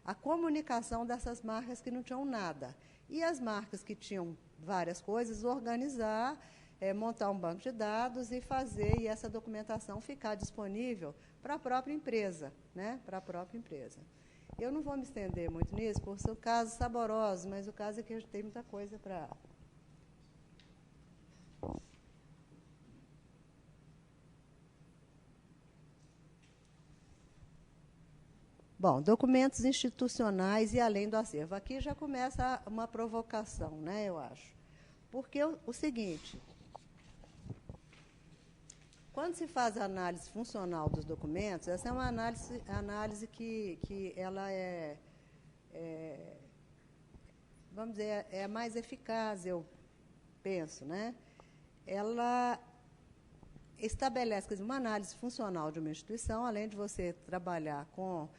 a comunicação dessas marcas que não tinham nada. E as marcas que tinham várias coisas, organizar, montar um banco de dados e essa documentação ficar disponível para a própria empresa, né? Para a própria empresa. Eu não vou me estender muito nisso, por ser casos saborosos, mas o caso é que a gente tem muita coisa para... Bom, documentos institucionais e além do acervo. Aqui já começa uma provocação, né, eu acho. Porque o seguinte, quando se faz a análise funcional dos documentos, essa é uma análise que ela vamos dizer, é mais eficaz, eu penso, né? Ela estabelece, quer dizer, uma análise funcional de uma instituição, além de você trabalhar com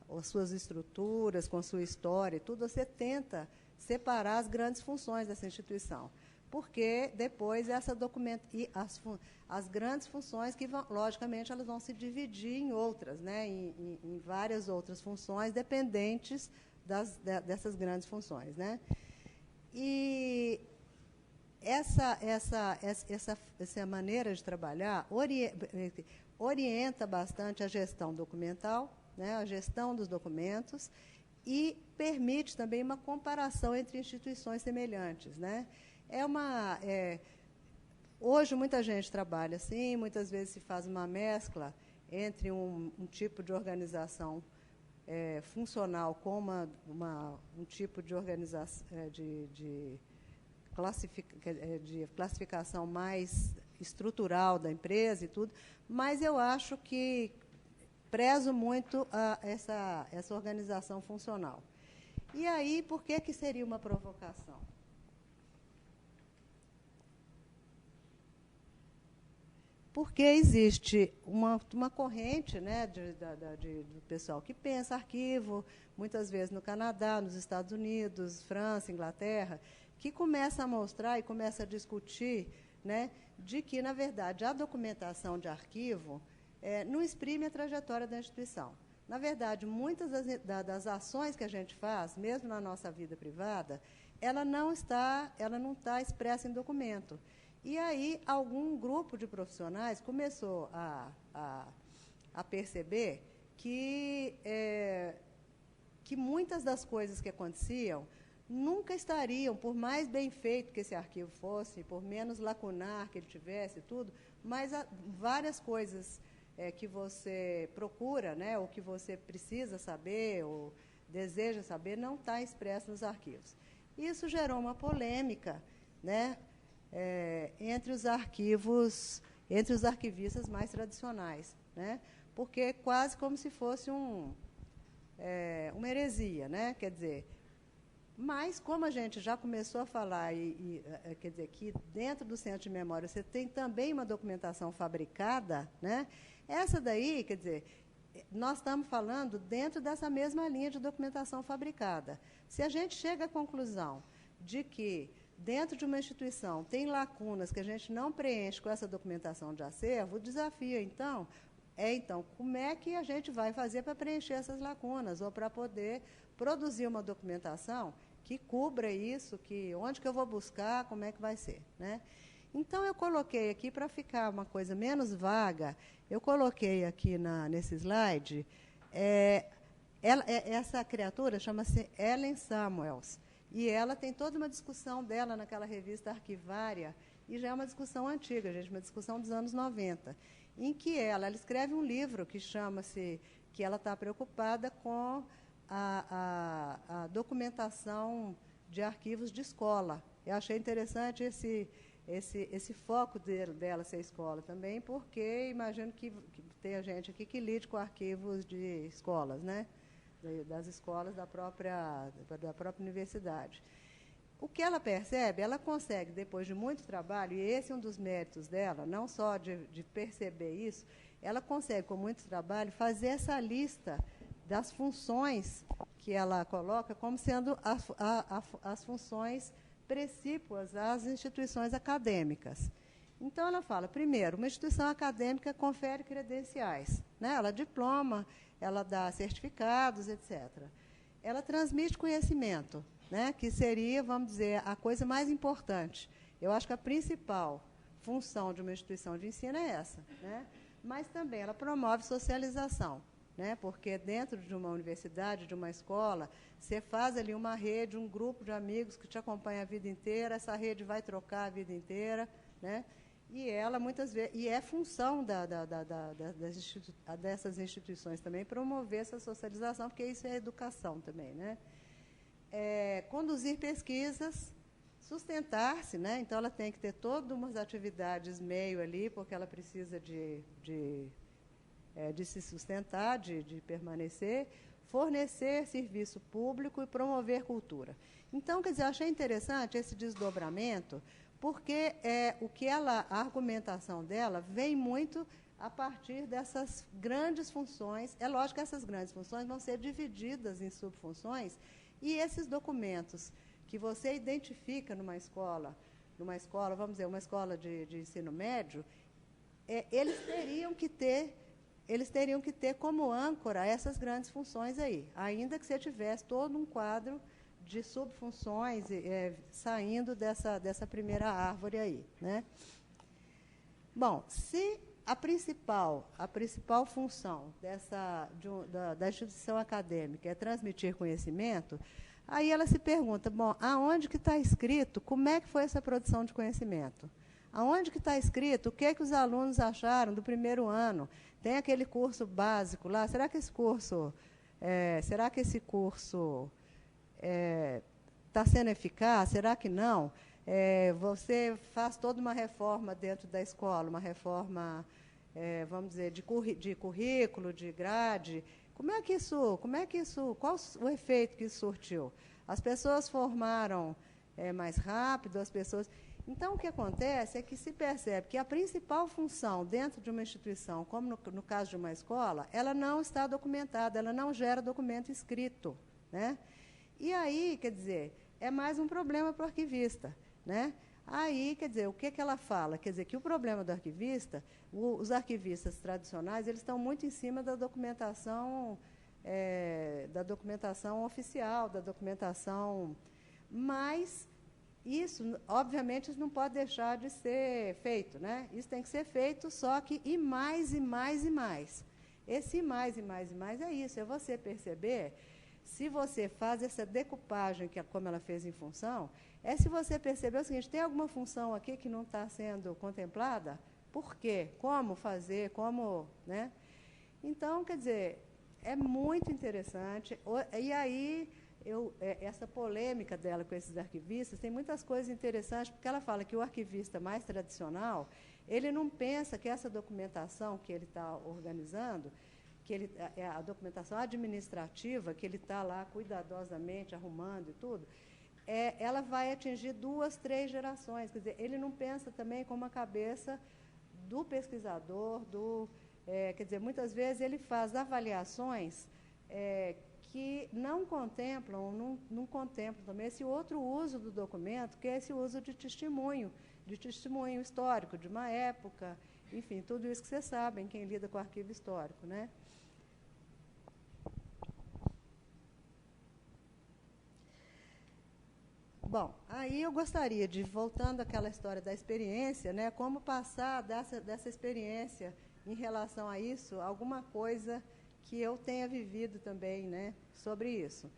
as suas estruturas, com a sua história e tudo, você tenta separar as grandes funções dessa instituição. Porque depois essa as grandes funções que, logicamente, elas vão se dividir em outras, né, em várias outras funções dependentes dessas grandes funções, né? E essa maneira de trabalhar orienta bastante a gestão documental, né, a gestão dos documentos, e permite também uma comparação entre instituições semelhantes, né? Hoje, muita gente trabalha assim, muitas vezes se faz uma mescla entre um tipo de organização funcional com um tipo de organização, de classificação mais estrutural da empresa e tudo, mas eu acho que prezo muito essa organização funcional. E aí, por que seria uma provocação? Porque existe uma corrente, né, do pessoal que pensa arquivo, muitas vezes no Canadá, nos Estados Unidos, França, Inglaterra, que começa a mostrar e começa a discutir, né, de que, na verdade, a documentação de arquivo não exprime a trajetória da instituição. Na verdade, muitas das ações que a gente faz, mesmo na nossa vida privada, ela não está expressa em documento. E aí, algum grupo de profissionais começou a perceber que muitas das coisas que aconteciam nunca estariam, por mais bem feito que esse arquivo fosse, por menos lacunar que ele tivesse, tudo, mas várias coisas que você procura, né, ou que você precisa saber, ou deseja saber, não está expresso nos arquivos. Isso gerou uma polêmica, né, entre os arquivistas mais tradicionais, né, porque é quase como se fosse uma heresia, né, quer dizer. Mas, como a gente já começou a falar, quer dizer, que dentro do Centro de Memória você tem também uma documentação fabricada, né? Essa daí, quer dizer, nós estamos falando dentro dessa mesma linha de documentação fabricada. Se a gente chega à conclusão de que dentro de uma instituição tem lacunas que a gente não preenche com essa documentação de acervo, o desafio, então, como é que a gente vai fazer para preencher essas lacunas, ou para poder produzir uma documentação que cubra isso, onde que eu vou buscar, como é que vai ser, né? Então, eu coloquei aqui, para ficar uma coisa menos vaga, eu coloquei aqui nesse slide, essa criatura chama-se Ellen Samuels, e ela tem toda uma discussão dela naquela revista Arquivária, e já é uma discussão antiga, gente, uma discussão dos anos 90, em que ela escreve um livro que chama-se, que ela está preocupada com a documentação de arquivos de escola. Eu achei interessante esse foco dela ser escola também, porque imagino que tem gente aqui que lide com arquivos de escolas, né? Das escolas da própria universidade. O que ela percebe, ela consegue, depois de muito trabalho, e esse é um dos méritos dela, não só de perceber isso, ela consegue, com muito trabalho, fazer essa lista das funções que ela coloca como sendo as funções precípuas às instituições acadêmicas. Então, ela fala, primeiro, uma instituição acadêmica confere credenciais, né? Ela diploma, ela dá certificados, etc. Ela transmite conhecimento, né? Que seria, vamos dizer, a coisa mais importante. Eu acho que a principal função de uma instituição de ensino é essa, né? Mas também ela promove socialização, né? Porque dentro de uma universidade, de uma escola, você faz ali uma rede, um grupo de amigos que te acompanha a vida inteira, essa rede vai trocar a vida inteira, né? e ela muitas vezes, e é função dessas instituições também promover essa socialização, porque isso é educação também, né? Conduzir pesquisas, sustentar-se, né? Então ela tem que ter todas umas atividades meio ali, porque ela precisa de se sustentar, de permanecer, fornecer serviço público e promover cultura. Então, quer dizer, eu achei interessante esse desdobramento, porque a argumentação dela vem muito a partir dessas grandes funções. É lógico que essas grandes funções vão ser divididas em subfunções, e esses documentos que você identifica numa escola, vamos dizer, uma escola de ensino médio, eles teriam que ter como âncora essas grandes funções aí, ainda que você tivesse todo um quadro de subfunções saindo dessa primeira árvore aí, né? Bom, se a principal função da instituição acadêmica é transmitir conhecimento, aí ela se pergunta, bom, aonde que está escrito como é que foi essa produção de conhecimento? Aonde que está escrito o que os alunos acharam do primeiro ano? Tem aquele curso básico lá, será que esse curso está sendo eficaz? Será que não? Você faz toda uma reforma dentro da escola, uma reforma, vamos dizer, de currículo, de grade. Qual o efeito que isso surtiu? As pessoas formaram mais rápido, Então, o que acontece é que se percebe que a principal função dentro de uma instituição, como no caso de uma escola, ela não está documentada, ela não gera documento escrito, né? E aí, quer dizer, é mais um problema para o arquivista, né? Aí, quer dizer, o que ela fala? Quer dizer, que o problema do arquivista, os arquivistas tradicionais, eles estão muito em cima da documentação oficial, da documentação, mas isso, obviamente, isso não pode deixar de ser feito, né? Isso tem que ser feito, só que e mais, e mais, e mais. Esse mais, e mais, e mais é isso, é você perceber, se você faz essa decupagem, como ela fez em função, se você perceber o seguinte, tem alguma função aqui que não está sendo contemplada? Por quê? Como fazer? Como, né? Então, quer dizer, é muito interessante. E aí, essa polêmica dela com esses arquivistas, tem muitas coisas interessantes, porque ela fala que o arquivista mais tradicional, ele não pensa que essa documentação que ele está organizando, a documentação administrativa, que ele está lá cuidadosamente arrumando e tudo, ela vai atingir 2, 3 gerações. Quer dizer, ele não pensa também como a cabeça do pesquisador, quer dizer, muitas vezes ele faz avaliações que não contemplam também esse outro uso do documento, que é esse uso de testemunho histórico de uma época, enfim, tudo isso que vocês sabem, quem lida com arquivo histórico, né? Bom, aí eu gostaria de, voltando àquela história da experiência, né, como passar dessa experiência em relação a isso, alguma coisa que eu tenha vivido também, né, sobre isso.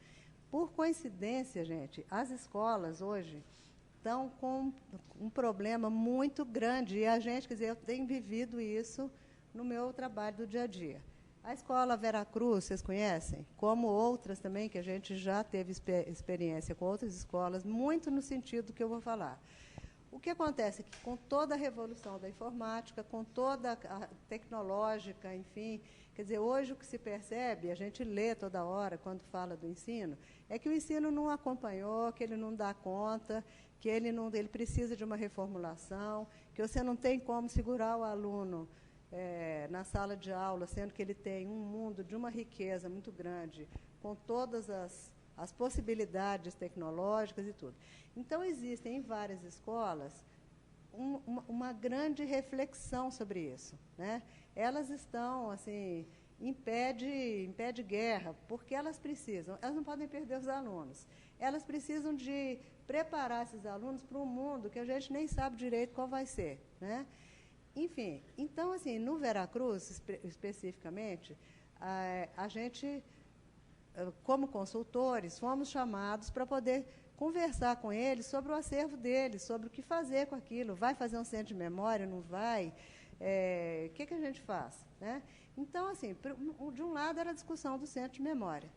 Por coincidência, gente, as escolas hoje estão com um problema muito grande, e a gente, quer dizer, eu tenho vivido isso no meu trabalho do dia a dia. A escola Veracruz, vocês conhecem? Como outras também, que a gente já teve experiência com outras escolas, muito no sentido que eu vou falar. O que acontece é que, com toda a revolução da informática, com toda a tecnológica, enfim, quer dizer, hoje o que se percebe, a gente lê toda hora quando fala do ensino, é que o ensino não acompanhou, que ele não dá conta, que ele precisa de uma reformulação, que você não tem como segurar o aluno na sala de aula, sendo que ele tem um mundo de uma riqueza muito grande, com todas as possibilidades tecnológicas e tudo. Então, existem em várias escolas uma grande reflexão sobre isso, né? Elas estão, assim, em pé de guerra, porque elas não podem perder os alunos, elas precisam de preparar esses alunos para um mundo que a gente nem sabe direito qual vai ser, né? Enfim, então, assim, no Veracruz, especificamente, a gente, como consultores, fomos chamados para poder conversar com eles sobre o acervo deles, sobre o que fazer com aquilo. Vai fazer um centro de memória, não vai? O que a gente faz? Né? Então, assim, de um lado era a discussão do centro de memória.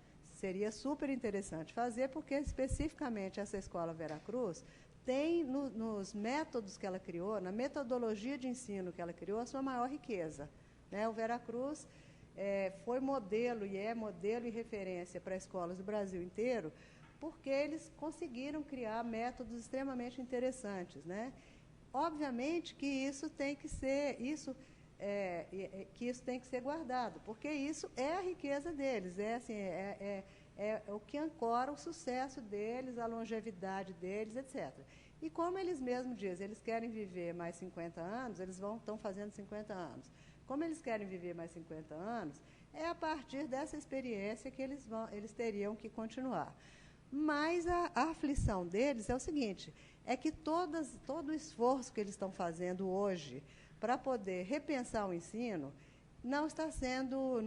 Seria super interessante fazer, porque especificamente essa escola Veracruz tem nos métodos que ela criou, na metodologia de ensino que ela criou, a sua maior riqueza. Né? O Veracruz foi modelo e é modelo e referência para escolas do Brasil inteiro, porque eles conseguiram criar métodos extremamente interessantes. Né? Obviamente que isso tem que ser, que isso tem que ser guardado, porque isso é a riqueza deles, é o que ancora o sucesso deles, a longevidade deles, etc. E como eles mesmos dizem, eles querem viver mais 50 anos, eles estão fazendo 50 anos. Como eles querem viver mais 50 anos, é a partir dessa experiência que eles teriam que continuar. Mas a aflição deles é o seguinte, é que todo o esforço que eles estão fazendo hoje para poder repensar o ensino não está sendo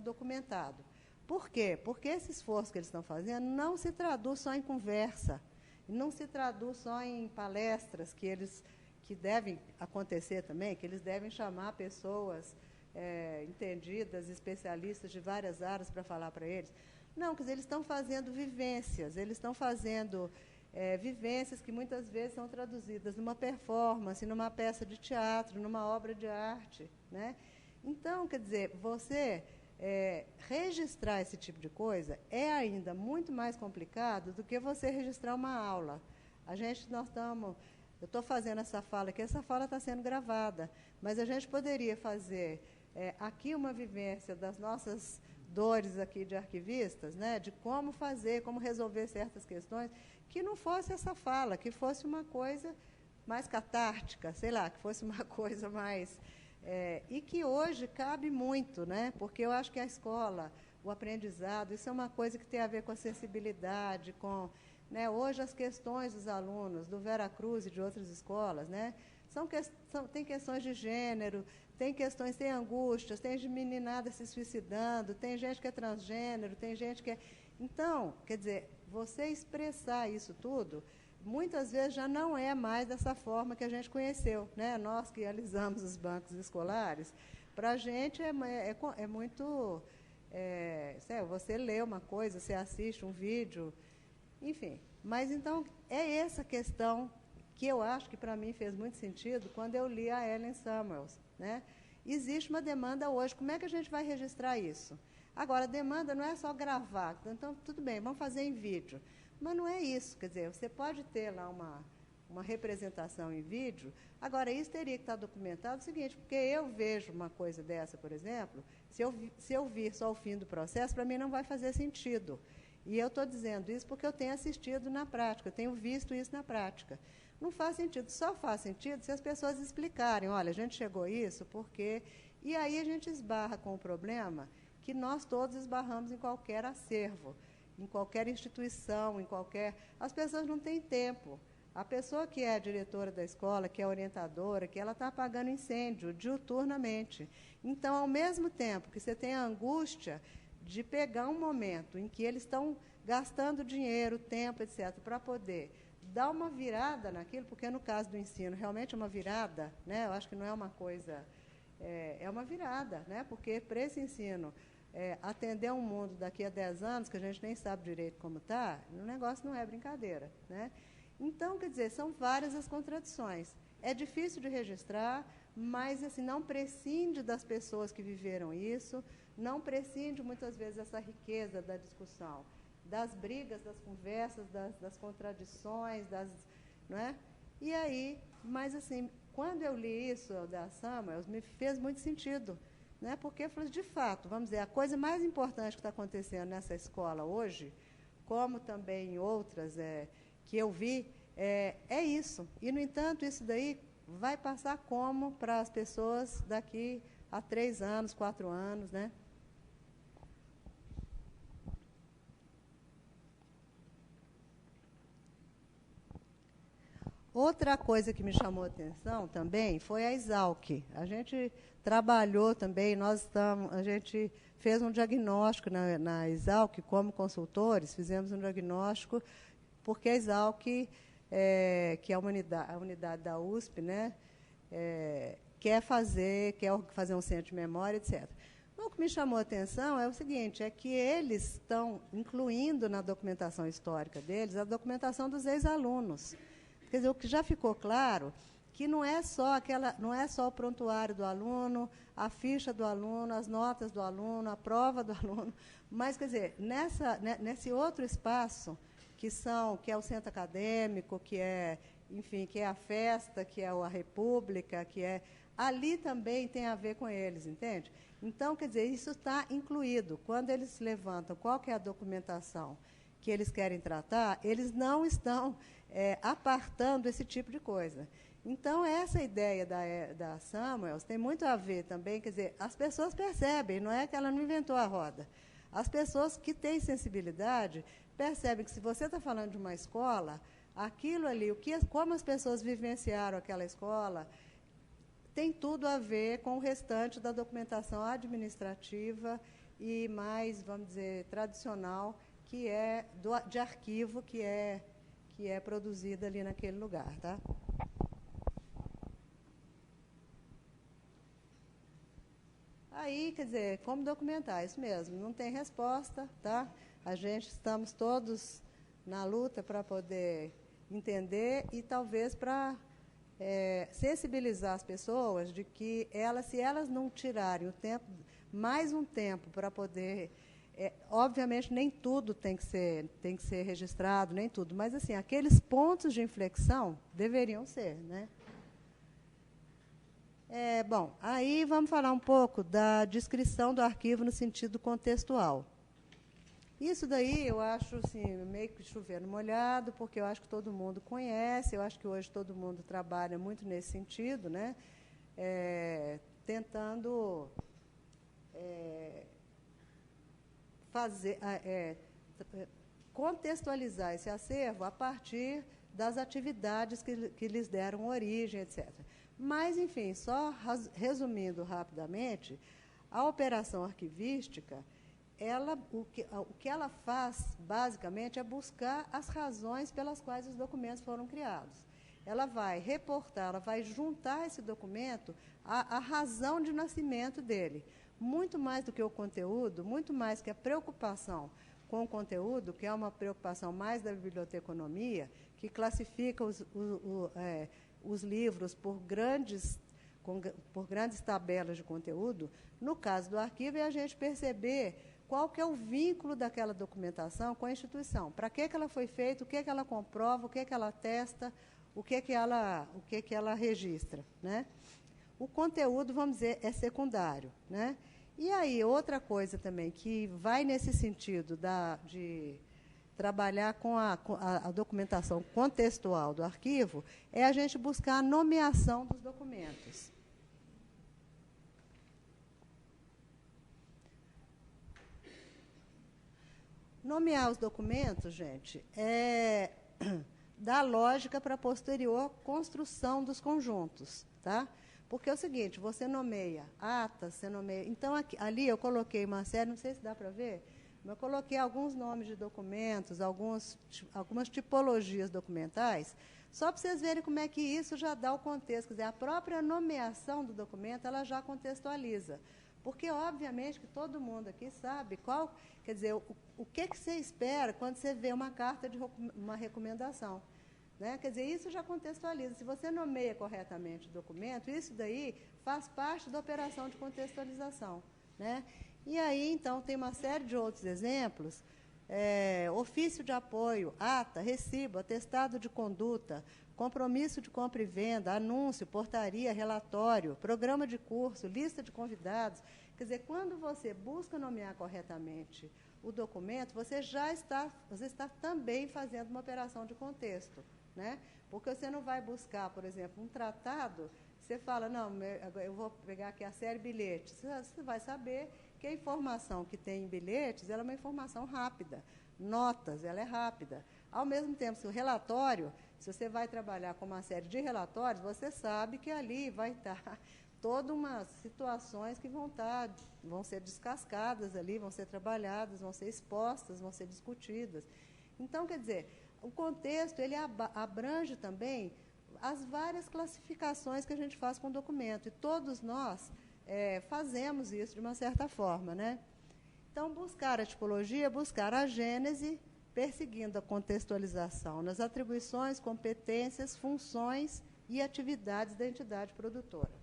documentado. Por quê? Porque esse esforço que eles estão fazendo não se traduz só em conversa, não se traduz só em palestras que devem acontecer também, que eles devem chamar pessoas entendidas, especialistas de várias áreas para falar para eles. Não, quer dizer, eles estão fazendo vivências, eles estão fazendo vivências que muitas vezes são traduzidas numa performance, numa peça de teatro, numa obra de arte. Né? Então, quer dizer, você registrar esse tipo de coisa é ainda muito mais complicado do que você registrar uma aula. Eu estou fazendo essa fala aqui, essa fala está sendo gravada, mas a gente poderia fazer aqui uma vivência das nossas dores aqui de arquivistas, né, de como fazer, como resolver certas questões, que não fosse essa fala, que fosse uma coisa mais catártica, sei lá, que fosse uma coisa mais... e que hoje cabe muito, né, porque eu acho que a escola, o aprendizado, isso é uma coisa que tem a ver com a sensibilidade, com... Né, hoje as questões dos alunos do Veracruz e de outras escolas, né, tem questões de gênero, tem angústias, tem meninada se suicidando, tem gente que é transgênero, tem gente que é... Então, quer dizer, você expressar isso tudo, muitas vezes já não é mais dessa forma que a gente conheceu. Né? Nós que alisamos os bancos escolares, para a gente é muito... você lê uma coisa, você assiste um vídeo, enfim. Mas, então, é essa questão que eu acho que, para mim, fez muito sentido quando eu li a Ellen Samuels. Né? Existe uma demanda hoje. Como é que a gente vai registrar isso? Agora, a demanda não é só gravar. Então, tudo bem, vamos fazer em vídeo. Mas não é isso. Quer dizer, você pode ter lá uma representação em vídeo. Agora, isso teria que estar documentado o seguinte, porque eu vejo uma coisa dessa, por exemplo, se eu vir só o fim do processo, para mim não vai fazer sentido. E eu estou dizendo isso porque eu tenho assistido na prática, eu tenho visto isso na prática. Não faz sentido, só faz sentido se as pessoas explicarem, olha, a gente chegou a isso porque... E aí a gente esbarra com o problema que nós todos esbarramos em qualquer acervo, em qualquer instituição, em qualquer... As pessoas não têm tempo. A pessoa que é a diretora da escola, que é a orientadora, que ela está apagando incêndio diuturnamente. Então, ao mesmo tempo que você tem a angústia de pegar um momento em que eles estão gastando dinheiro, tempo, etc., para poder dar uma virada naquilo, porque no caso do ensino realmente é uma virada, né? Eu acho que não é uma coisa... É uma virada, né? Porque para esse ensino atender um mundo daqui a 10 anos, que a gente nem sabe direito como está, o negócio não é brincadeira. Né? Então, quer dizer, são várias as contradições. É difícil de registrar, mas assim, não prescinde das pessoas que viveram isso, não prescinde muitas vezes dessa riqueza da discussão, das brigas, das conversas, das contradições, não é? E aí, mas assim, quando eu li isso da Samuels, me fez muito sentido, né? Porque, de fato, vamos dizer, a coisa mais importante que está acontecendo nessa escola hoje, como também em outras que eu vi, é isso. E, no entanto, isso daí vai passar como para as pessoas daqui a 3 anos, 4 anos, né? Outra coisa que me chamou a atenção também foi a Exalc. A gente trabalhou também, a gente fez um diagnóstico na Exalc, como consultores, fizemos um diagnóstico, porque a Exalc, que é a unidade da USP, né, quer fazer um centro de memória, etc. O que me chamou a atenção é o seguinte, é que eles estão incluindo na documentação histórica deles a documentação dos ex-alunos. Quer dizer, o que já ficou claro que não é só o prontuário do aluno, a ficha do aluno, as notas do aluno, a prova do aluno, mas, quer dizer, nesse outro espaço, que é o centro acadêmico, enfim, que é a festa, que é a república, ali também tem a ver com eles, entende? Então, quer dizer, isso está incluído. Quando eles levantam qual que é a documentação que eles querem tratar, eles não estão apartando esse tipo de coisa. Então, essa ideia da Samuels tem muito a ver também, quer dizer, as pessoas percebem, não é que ela não inventou a roda. As pessoas que têm sensibilidade percebem que, se você está falando de uma escola, aquilo ali, como as pessoas vivenciaram aquela escola, tem tudo a ver com o restante da documentação administrativa e mais, vamos dizer, tradicional, que é de arquivo, que é produzida ali naquele lugar, tá? Aí, quer dizer, como documentar? Isso mesmo, não tem resposta, tá? Estamos todos na luta para poder entender e talvez para sensibilizar as pessoas de que se elas não tirarem mais um tempo para poder, obviamente nem tudo tem que ser registrado, nem tudo, mas assim, aqueles pontos de inflexão deveriam ser, né? Bom, aí vamos falar um pouco da descrição do arquivo no sentido contextual. Isso daí eu acho assim, meio que chovendo molhado, porque eu acho que todo mundo conhece, eu acho que hoje todo mundo trabalha muito nesse sentido, né? Tentando contextualizar esse acervo a partir das atividades que lhes deram origem, etc. Mas, enfim, só resumindo rapidamente, a operação arquivística, o que ela faz, basicamente, é buscar as razões pelas quais os documentos foram criados. Ela vai reportar, ela vai juntar esse documento à razão de nascimento dele. Muito mais do que o conteúdo, muito mais que a preocupação com o conteúdo, que é uma preocupação mais da biblioteconomia, que classifica os livros por grandes tabelas de conteúdo. No caso do arquivo, é a gente perceber qual que é o vínculo daquela documentação com a instituição. Para que ela foi feita, o que ela comprova, o que ela testa, o que ela registra, né? O conteúdo, vamos dizer, é secundário, né? E aí, outra coisa também que vai nesse sentido de trabalhar com a documentação contextual do arquivo é a gente buscar a nomeação dos documentos. Nomear os documentos, gente, dá lógica para a posterior construção dos conjuntos, tá? Porque é o seguinte, você nomeia atas, você nomeia... Então, ali eu coloquei uma série, não sei se dá para ver, mas eu coloquei alguns nomes de documentos, algumas tipologias documentais, só para vocês verem como é que isso já dá o contexto. Quer dizer, a própria nomeação do documento, ela já contextualiza. Porque, obviamente, que todo mundo aqui sabe quer dizer, o que você espera quando você vê uma carta de uma recomendação. Né? Quer dizer, isso já contextualiza. Se você nomeia corretamente o documento, isso daí faz parte da operação de contextualização. Né? E aí, então, tem uma série de outros exemplos. Ofício de apoio, ata, recibo, atestado de conduta, compromisso de compra e venda, anúncio, portaria, relatório, programa de curso, lista de convidados. Quer dizer, quando você busca nomear corretamente o documento, você está também fazendo uma operação de contexto, né? Porque você não vai buscar, por exemplo, um tratado, você fala, não, eu vou pegar aqui a série bilhetes. Você vai saber que a informação que tem em bilhetes, ela é uma informação rápida. Notas, ela é rápida. Ao mesmo tempo, se o relatório, se você vai trabalhar com uma série de relatórios, você sabe que ali vai estar todas umas situações que vão ser descascadas ali, vão ser trabalhadas, vão ser expostas, vão ser discutidas. Então, quer dizer, o contexto ele abrange também as várias classificações que a gente faz com o documento, e todos nós fazemos isso de uma certa forma, né? Então, buscar a tipologia, buscar a gênese, perseguindo a contextualização nas atribuições, competências, funções e atividades da entidade produtora.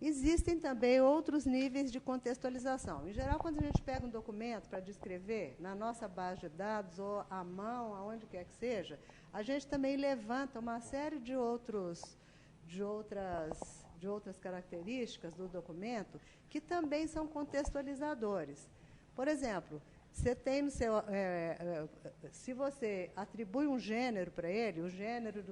Existem também outros níveis de contextualização. Em geral, quando a gente pega um documento para descrever na nossa base de dados, ou à mão, aonde quer que seja, a gente também levanta uma série de outras características do documento que também são contextualizadores. Por exemplo, você tem no seu, se você atribui um gênero para ele, o gênero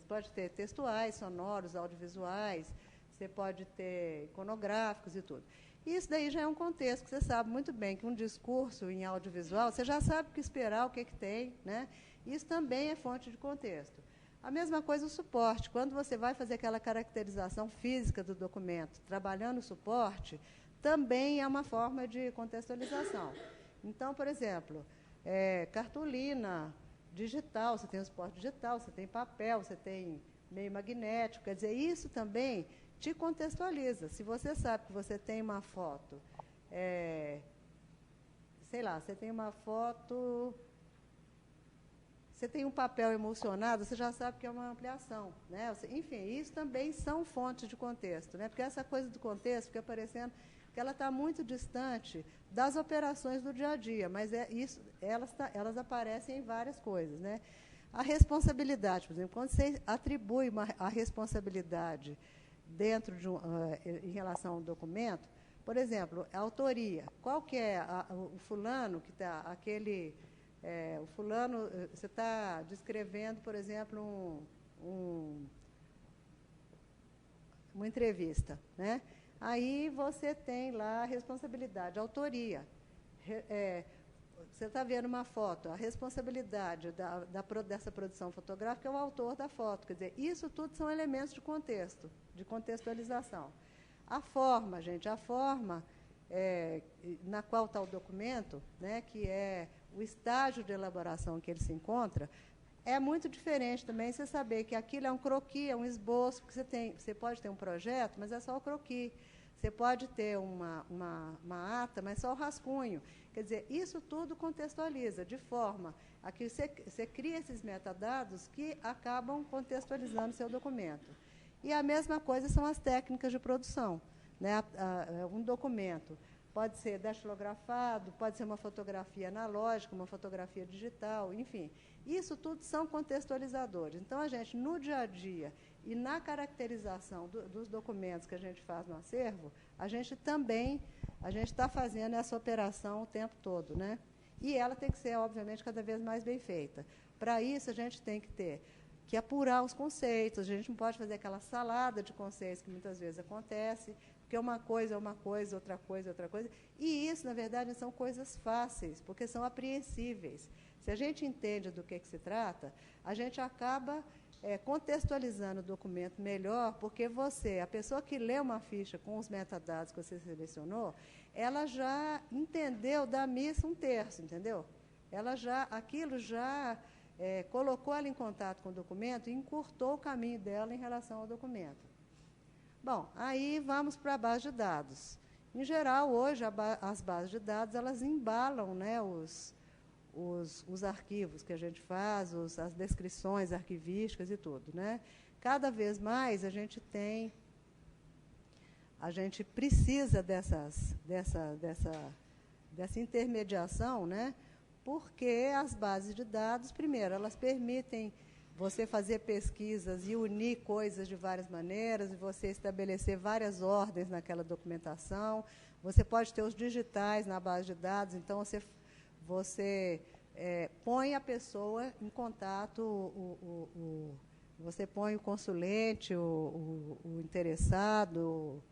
pode ter textuais, sonoros, audiovisuais, você pode ter iconográficos e tudo. Isso daí já é um contexto, que você sabe muito bem que um discurso em audiovisual, você já sabe o que esperar, o que tem, né? Isso também é fonte de contexto. A mesma coisa o suporte. Quando você vai fazer aquela caracterização física do documento, trabalhando o suporte, também é uma forma de contextualização. Então, por exemplo, cartolina digital, você tem o suporte digital, você tem papel, você tem meio magnético, quer dizer, isso também te contextualiza. Se você sabe que você tem uma foto, sei lá, você tem uma foto, você tem um papel emulsionado, você já sabe que é uma ampliação, né? Enfim, isso também são fontes de contexto, né? Porque essa coisa do contexto fica parecendo que ela está muito distante das operações do dia a dia, mas elas aparecem em várias coisas, né? A responsabilidade, por exemplo, quando você atribui a responsabilidade dentro de em relação ao documento, por exemplo, a autoria. Qual que é o fulano que está, o fulano, você está descrevendo, por exemplo, uma entrevista, né? Aí você tem lá a responsabilidade, a autoria. Você está vendo uma foto, a responsabilidade dessa produção fotográfica é o autor da foto. Quer dizer, isso tudo são elementos de contexto, de contextualização. A forma, gente, na qual está o documento, né, que é o estágio de elaboração que ele se encontra, é muito diferente também você saber que aquilo é um croquis, é um esboço, porque você pode ter um projeto, mas é só o croquis. Você pode ter uma ata, mas só o rascunho. Quer dizer, isso tudo contextualiza, de forma a que você cria esses metadados que acabam contextualizando o seu documento. E a mesma coisa são as técnicas de produção, né? Um documento pode ser datilografado, pode ser uma fotografia analógica, uma fotografia digital, enfim. Isso tudo são contextualizadores. Então, a gente, no dia a dia e na caracterização dos documentos que a gente faz no acervo, a gente está fazendo essa operação o tempo todo, né? E ela tem que ser, obviamente, cada vez mais bem feita. Para isso, a gente tem que apurar os conceitos, a gente não pode fazer aquela salada de conceitos que muitas vezes acontece, porque uma coisa é uma coisa, outra coisa é outra coisa. E isso, na verdade, são coisas fáceis, porque são apreensíveis. Se a gente entende do que se trata, a gente acaba contextualizando o documento melhor, porque a pessoa que lê uma ficha com os metadados que você selecionou, ela já entendeu da missa um terço, entendeu? Aquilo já colocou ela em contato com o documento e encurtou o caminho dela em relação ao documento. Bom, aí vamos para a base de dados. Em geral, hoje, as bases de dados, elas embalam, né, os arquivos que a gente faz, as descrições arquivísticas e tudo, né? Cada vez mais a gente precisa dessa intermediação, né? Porque as bases de dados, primeiro, elas permitem você fazer pesquisas e unir coisas de várias maneiras, e você estabelecer várias ordens naquela documentação. Você pode ter os digitais na base de dados, então você põe a pessoa em contato, você põe o consulente, o interessado,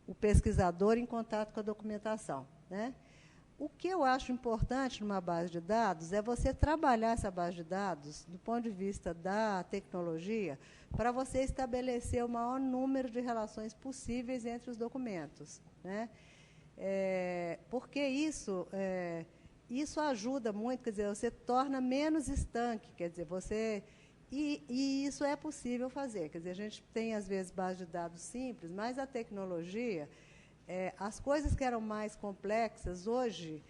o pesquisador em contato com a documentação, né? O que eu acho importante numa base de dados é você trabalhar essa base de dados do ponto de vista da tecnologia para você estabelecer o maior número de relações possíveis entre os documentos, né? Porque isso ajuda muito, quer dizer, você torna menos estanque, quer dizer, e isso é possível fazer. Quer dizer, a gente tem, às vezes, base de dados simples, mas a tecnologia, as coisas que eram mais complexas, hoje,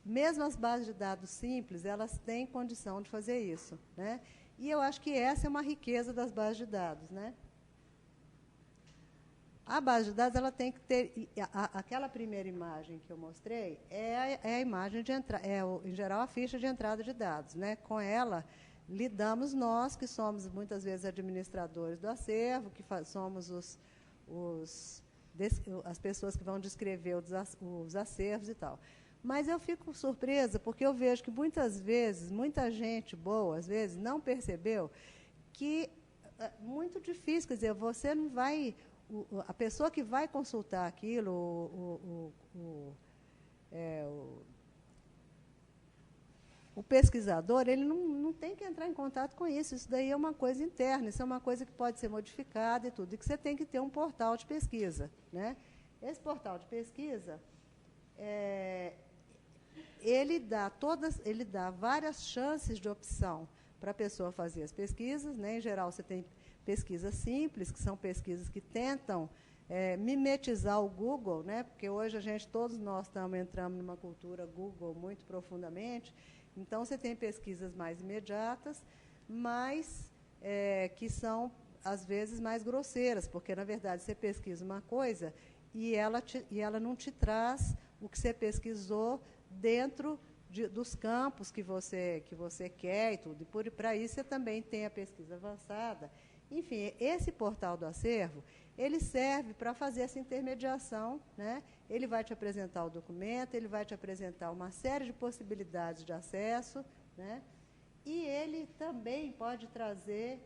mesmo as bases de dados simples, elas têm condição de fazer isso, né? E eu acho que essa é uma riqueza das bases de dados, né? A base de dados ela tem que ter... Aquela primeira imagem que eu mostrei é a imagem de entrada, em geral, a ficha de entrada de dados, né? Com ela, lidamos nós, que somos, muitas vezes, administradores do acervo, que somos as pessoas que vão descrever os acervos e tal. Mas eu fico surpresa, porque eu vejo que, muitas vezes, muita gente boa, às vezes, não percebeu que é muito difícil, quer dizer, você não vai... a pessoa que vai consultar aquilo, o pesquisador, ele não tem que entrar em contato com isso. Isso daí é uma coisa interna, isso é uma coisa que pode ser modificada e tudo, e que você tem que ter um portal de pesquisa, né? Esse portal de pesquisa, ele dá várias chances de opção para a pessoa fazer as pesquisas, né? Em geral, você tem pesquisas simples, que são pesquisas que tentam mimetizar o Google, né? Porque hoje todos nós entramos numa cultura Google muito profundamente. Então, você tem pesquisas mais imediatas, mas que são, às vezes, mais grosseiras, porque, na verdade, você pesquisa uma coisa e ela não te traz o que você pesquisou dentro dos campos que você quer e tudo. E para isso, você também tem a pesquisa avançada. Enfim, esse portal do acervo, ele serve para fazer essa intermediação, né? Ele vai te apresentar o documento, ele vai te apresentar uma série de possibilidades de acesso, né? E ele também pode trazer,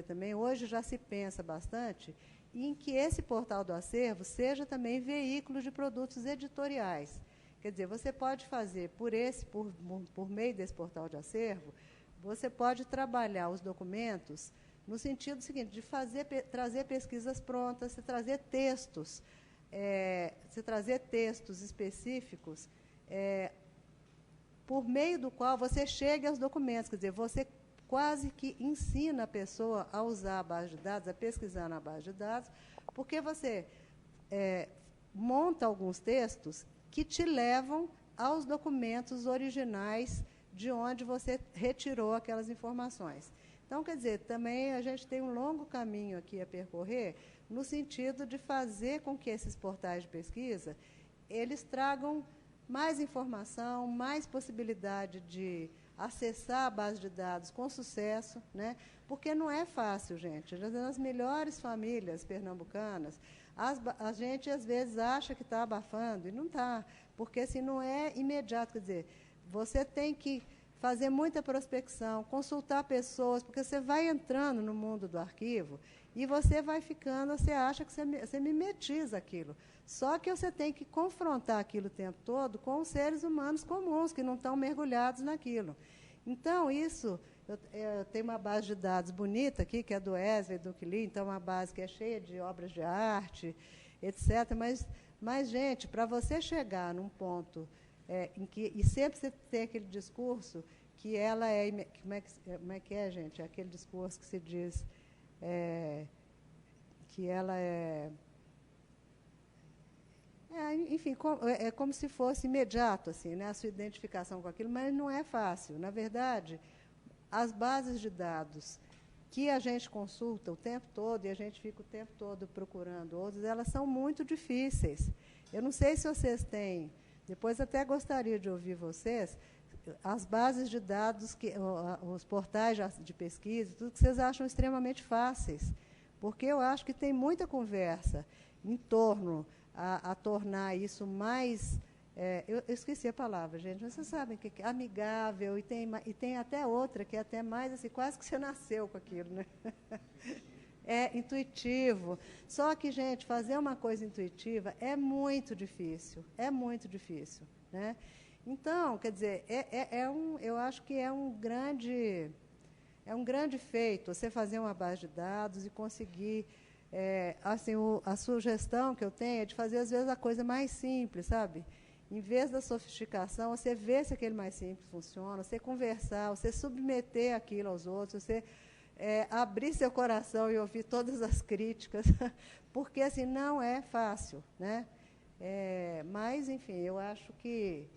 também, hoje já se pensa bastante, em que esse portal do acervo seja também veículo de produtos editoriais. Quer dizer, você pode fazer, por meio desse portal de acervo, você pode trabalhar os documentos no sentido seguinte, de trazer pesquisas prontas, você trazer textos específicos, por meio do qual você chega aos documentos. Quer dizer, você quase que ensina a pessoa a usar a base de dados, a pesquisar na base de dados, porque você monta alguns textos que te levam aos documentos originais de onde você retirou aquelas informações. Então, quer dizer, também a gente tem um longo caminho aqui a percorrer, no sentido de fazer com que esses portais de pesquisa, eles tragam mais informação, mais possibilidade de acessar a base de dados com sucesso, né? Porque não é fácil, gente. Nas melhores famílias pernambucanas, a gente, às vezes, acha que está abafando, e não está, porque assim, não é imediato. Quer dizer, você tem que fazer muita prospecção, consultar pessoas, porque você vai entrando no mundo do arquivo e você vai ficando, você acha que você mimetiza aquilo. Só que você tem que confrontar aquilo o tempo todo com os seres humanos comuns, que não estão mergulhados naquilo. Então, isso, eu tenho uma base de dados bonita aqui, que é do Wesley, do Kili, então, uma base que é cheia de obras de arte, etc. Mas gente, para você chegar num ponto em que, e sempre você tem aquele discurso que ela como é que é, gente? É aquele discurso que se diz que ela enfim, é como se fosse imediato, assim, né, a sua identificação com aquilo, mas não é fácil. Na verdade, as bases de dados que a gente consulta o tempo todo, e a gente fica o tempo todo procurando outros, elas são muito difíceis. Eu não sei se vocês têm, depois até gostaria de ouvir vocês, as bases de dados, os portais de pesquisa, tudo que vocês acham extremamente fáceis, porque eu acho que tem muita conversa em torno a tornar isso mais... eu esqueci a palavra, gente, mas vocês sabem que é amigável, e tem até outra, que é até mais, assim, quase que você nasceu com aquilo, né? É intuitivo. Só que, gente, fazer uma coisa intuitiva é muito difícil. É muito difícil, né? Então, quer dizer, eu acho que é um grande feito você fazer uma base de dados e conseguir... assim, a sugestão que eu tenho é de fazer, às vezes, a coisa mais simples, sabe? Em vez da sofisticação, você vê se aquele mais simples funciona, você conversar, você submeter aquilo aos outros, você abrir seu coração e ouvir todas as críticas, porque assim não é fácil, né? Mas, enfim, eu acho que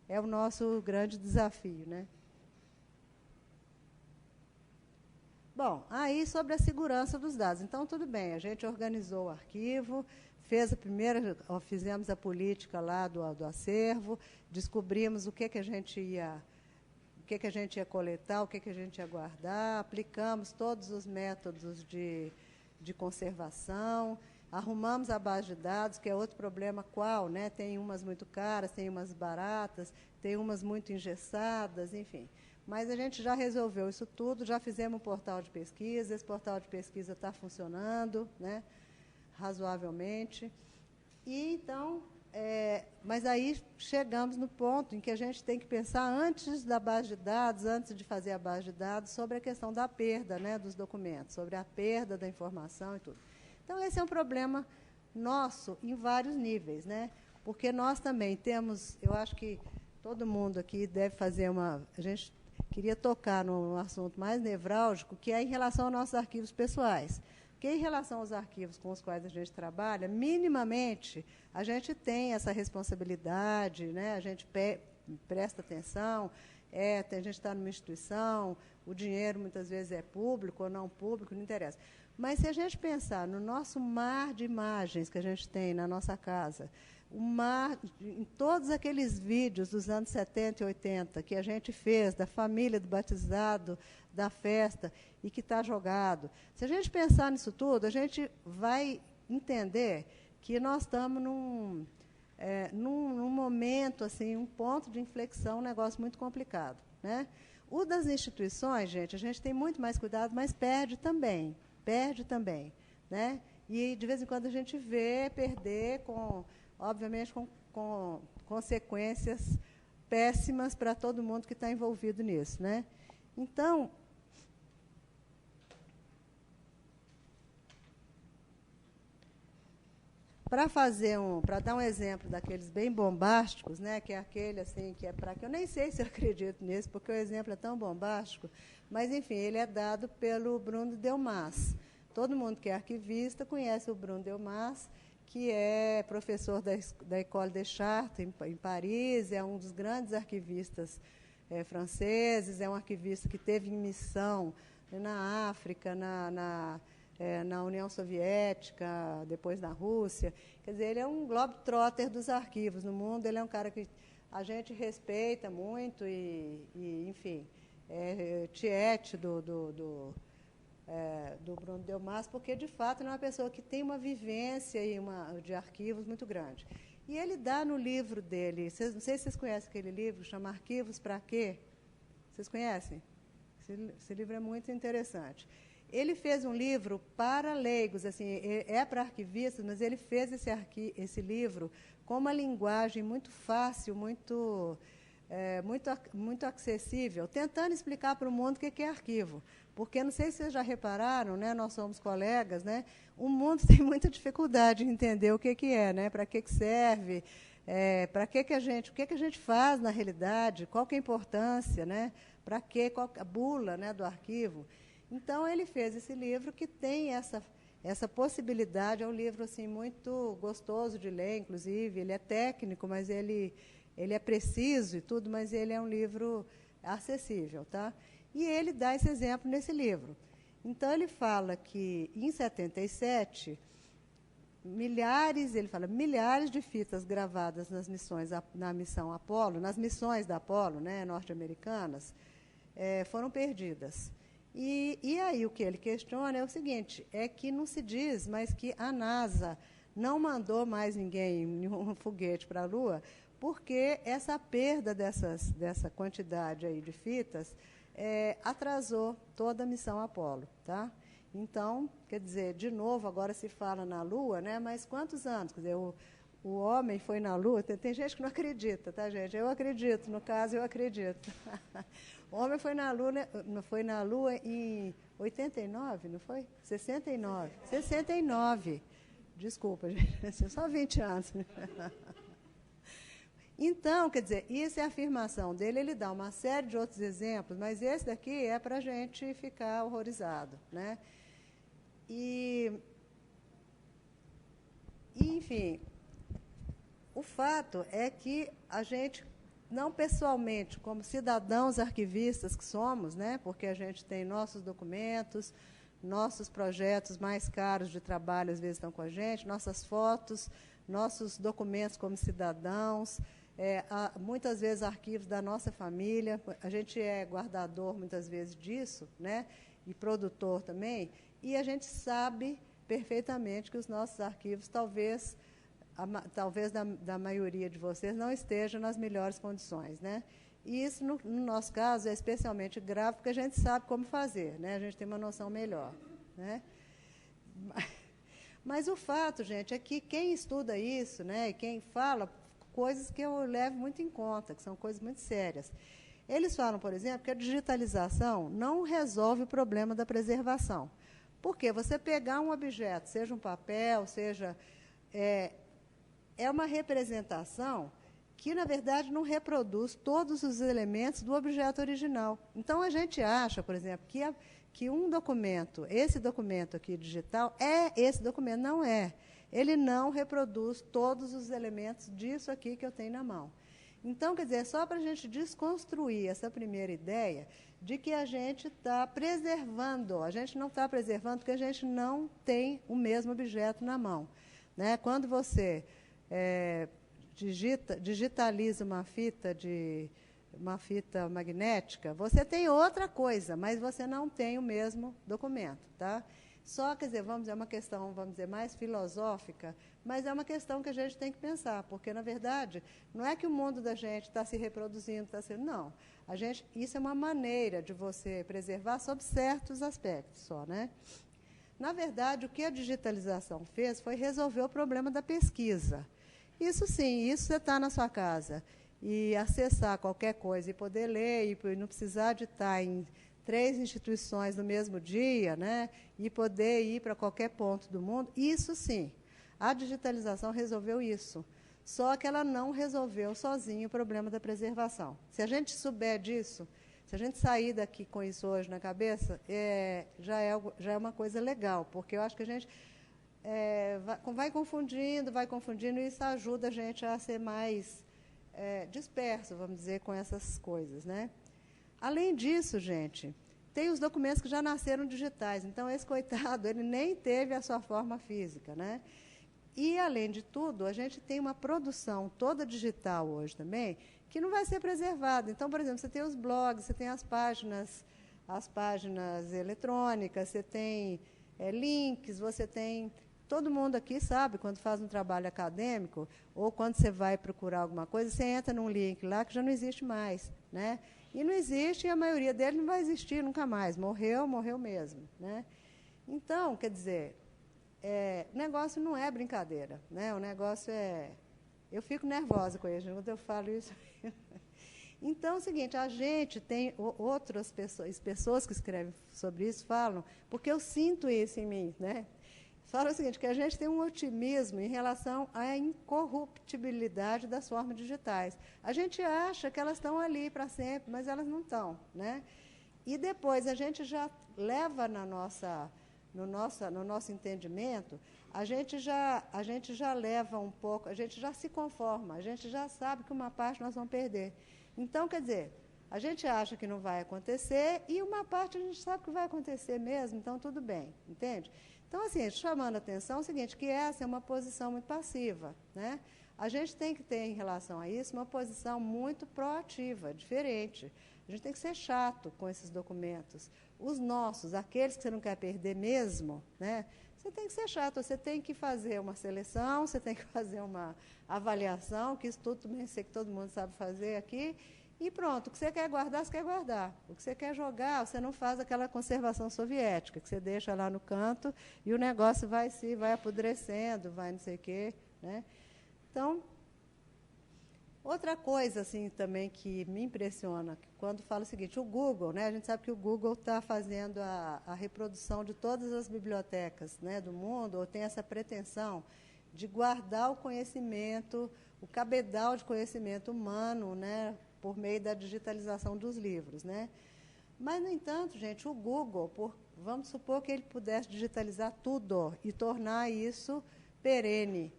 é o nosso grande desafio, né? Bom, aí sobre a segurança dos dados. Então, tudo bem, a gente organizou o arquivo, fizemos a política lá do acervo, descobrimos o que a gente ia coletar, o que a gente ia guardar, aplicamos todos os métodos de conservação, arrumamos a base de dados, que é outro problema qual, né? Tem umas muito caras, tem umas baratas, tem umas muito engessadas, enfim. Mas a gente já resolveu isso tudo, já fizemos um portal de pesquisa, esse portal de pesquisa está funcionando, né? Razoavelmente. E, então, mas aí chegamos no ponto em que a gente tem que pensar antes da base de dados, antes de fazer a base de dados, sobre a questão da perda, né, dos documentos, sobre a perda da informação e tudo. Então, esse é um problema nosso em vários níveis, né? Porque nós também temos, eu acho que todo mundo aqui deve fazer a gente queria tocar no assunto mais nevrálgico, que é em relação aos nossos arquivos pessoais. Porque, em relação aos arquivos com os quais a gente trabalha, minimamente, a gente tem essa responsabilidade, né? A gente presta atenção, a gente está numa instituição, o dinheiro muitas vezes é público ou não público, não interessa. Mas, se a gente pensar no nosso mar de imagens que a gente tem na nossa casa, em todos aqueles vídeos dos anos 70 e 80 que a gente fez, da família, do batizado, da festa, e que está jogado. Se a gente pensar nisso tudo, a gente vai entender que nós estamos num momento, assim, um ponto de inflexão, um negócio muito complicado, né? O das instituições, gente, a gente tem muito mais cuidado, mas perde também, né? E, de vez em quando, a gente vê perder obviamente, com consequências péssimas para todo mundo que está envolvido nisso, né? Então, para dar um exemplo daqueles bem bombásticos, né, que é aquele assim que eu nem sei se eu acredito nisso, porque o exemplo é tão bombástico, mas enfim, ele é dado pelo Bruno Delmas. Todo mundo que é arquivista conhece o Bruno Delmas, que é professor da École des Chartes, em Paris, é um dos grandes arquivistas franceses, é um arquivista que teve em missão na África, na União Soviética, depois na Rússia. Quer dizer, ele é um globetrotter dos arquivos no mundo, ele é um cara que a gente respeita muito enfim, tiete do Bruno Delmas, porque, de fato, ele é uma pessoa que tem uma vivência de arquivos muito grande. E ele dá no livro dele, não sei se vocês conhecem aquele livro, chama Arquivos para Quê? Vocês conhecem? Esse livro é muito interessante. Ele fez um livro para leigos, assim, para arquivistas, mas ele fez esse livro com uma linguagem muito fácil, muito acessível, tentando explicar para o mundo o que é arquivo. Porque, não sei se vocês já repararam, né, nós somos colegas, né, o mundo tem muita dificuldade em entender o que é, né, para que serve, o que a gente faz na realidade, qual que é a importância, né, qual a bula, né, do arquivo. Então, ele fez esse livro que tem essa possibilidade, é um livro assim, muito gostoso de ler, inclusive, ele é técnico, mas ele é preciso e tudo, mas ele é um livro acessível, tá? E ele dá esse exemplo nesse livro. Então, ele fala que, em 77, milhares de fitas gravadas na missão Apolo, nas missões da Apolo, né, norte-americanas, foram perdidas. E aí o que ele questiona é o seguinte, é que não se diz, mas que a NASA não mandou mais nenhum foguete para a Lua, porque essa perda dessa quantidade aí de fitas atrasou toda a missão Apolo, tá? Então, quer dizer, de novo, agora se fala na Lua, né? Mas quantos anos? Quer dizer, o homem foi na Lua, tem gente que não acredita, tá, gente? Eu acredito, no caso, eu acredito. O homem foi na Lua em 89, não foi? 69. 69. Desculpa, gente, só 20 anos. Então, quer dizer, isso é a afirmação dele, ele dá uma série de outros exemplos, mas esse daqui é para a gente ficar horrorizado, né? Enfim, o fato é que a gente, não pessoalmente, como cidadãos arquivistas que somos, né, porque a gente tem nossos documentos, nossos projetos mais caros de trabalho, às vezes estão com a gente, nossas fotos, nossos documentos como cidadãos, muitas vezes arquivos da nossa família, a gente é guardador muitas vezes disso, né, e produtor também, e a gente sabe perfeitamente que os nossos arquivos talvez da maioria de vocês não esteja nas melhores condições, né? E isso, no nosso caso, é especialmente grave, porque a gente sabe como fazer, né? A gente tem uma noção melhor, né? Mas o fato, gente, é que quem estuda isso, né, e quem fala coisas que eu levo muito em conta, que são coisas muito sérias. Eles falam, por exemplo, que a digitalização não resolve o problema da preservação. Porque você pegar um objeto, seja um papel, seja... é uma representação que, na verdade, não reproduz todos os elementos do objeto original. Então, a gente acha, por exemplo, que um documento, esse documento aqui digital, esse documento. Não é. Ele não reproduz todos os elementos disso aqui que eu tenho na mão. Então, quer dizer, só para a gente desconstruir essa primeira ideia de que a gente está preservando. A gente não está preservando porque a gente não tem o mesmo objeto na mão, né? Quando você digitaliza uma fita magnética, você tem outra coisa, mas você não tem o mesmo documento, tá? Só, quer dizer, é uma questão, vamos dizer, mais filosófica, mas é uma questão que a gente tem que pensar, porque, na verdade, não é que o mundo da gente está se reproduzindo, não. Isso é uma maneira de você preservar sob certos aspectos só, né? Na verdade, o que a digitalização fez foi resolver o problema da pesquisa. Isso sim, isso você está na sua casa e acessar qualquer coisa e poder ler e não precisar de estar em 3 instituições no mesmo dia, né, e poder ir para qualquer ponto do mundo, isso sim, a digitalização resolveu isso. Só que ela não resolveu sozinha o problema da preservação. Se a gente souber disso, se a gente sair daqui com isso hoje na cabeça, já é uma coisa legal, porque eu acho que a gente vai confundindo, e isso ajuda a gente a ser mais disperso, vamos dizer, com essas coisas, né? Além disso, gente, tem os documentos que já nasceram digitais, então esse coitado, ele nem teve a sua forma física, né? E, além de tudo, a gente tem uma produção toda digital hoje também, que não vai ser preservada. Então, por exemplo, você tem os blogs, você tem as páginas eletrônicas, você tem links, você tem... Todo mundo aqui sabe, quando faz um trabalho acadêmico, ou quando você vai procurar alguma coisa, você entra num link lá que já não existe mais, né? E não existe, e a maioria dele não vai existir nunca mais. Morreu mesmo, né? Então, quer dizer, o negócio não é brincadeira, né? O negócio é... Eu fico nervosa com isso, quando eu falo isso. Então, é o seguinte, a gente tem outras pessoas que escrevem sobre isso, falam, porque eu sinto isso em mim, né? Fala o seguinte, que a gente tem um otimismo em relação à incorruptibilidade das formas digitais. A gente acha que elas estão ali para sempre, mas elas não estão, né? E depois a gente já leva no nosso entendimento, a gente já leva um pouco, a gente já se conforma, a gente já sabe que uma parte nós vamos perder. Então, quer dizer, a gente acha que não vai acontecer e uma parte a gente sabe que vai acontecer mesmo, então tudo bem, entende? Então, assim, chamando a atenção é o seguinte, que essa é uma posição muito passiva, né? A gente tem que ter, em relação a isso, uma posição muito proativa, diferente. A gente tem que ser chato com esses documentos. Os nossos, aqueles que você não quer perder mesmo, né? Você tem que ser chato, você tem que fazer uma seleção, você tem que fazer uma avaliação, que isso tudo também sei que todo mundo sabe fazer aqui, E pronto, o que você quer guardar, você quer guardar. O que você quer jogar, você não faz aquela conservação soviética, que você deixa lá no canto e o negócio vai apodrecendo, vai não sei o quê. Né? Então, outra coisa assim, também que me impressiona, quando fala o seguinte, o Google, né, a gente sabe que o Google está fazendo a reprodução de todas as bibliotecas, né, do mundo, ou tem essa pretensão de guardar o conhecimento, o cabedal de conhecimento humano, né, por meio da digitalização dos livros. Né? Mas, no entanto, gente, o Google, vamos supor que ele pudesse digitalizar tudo e tornar isso perene,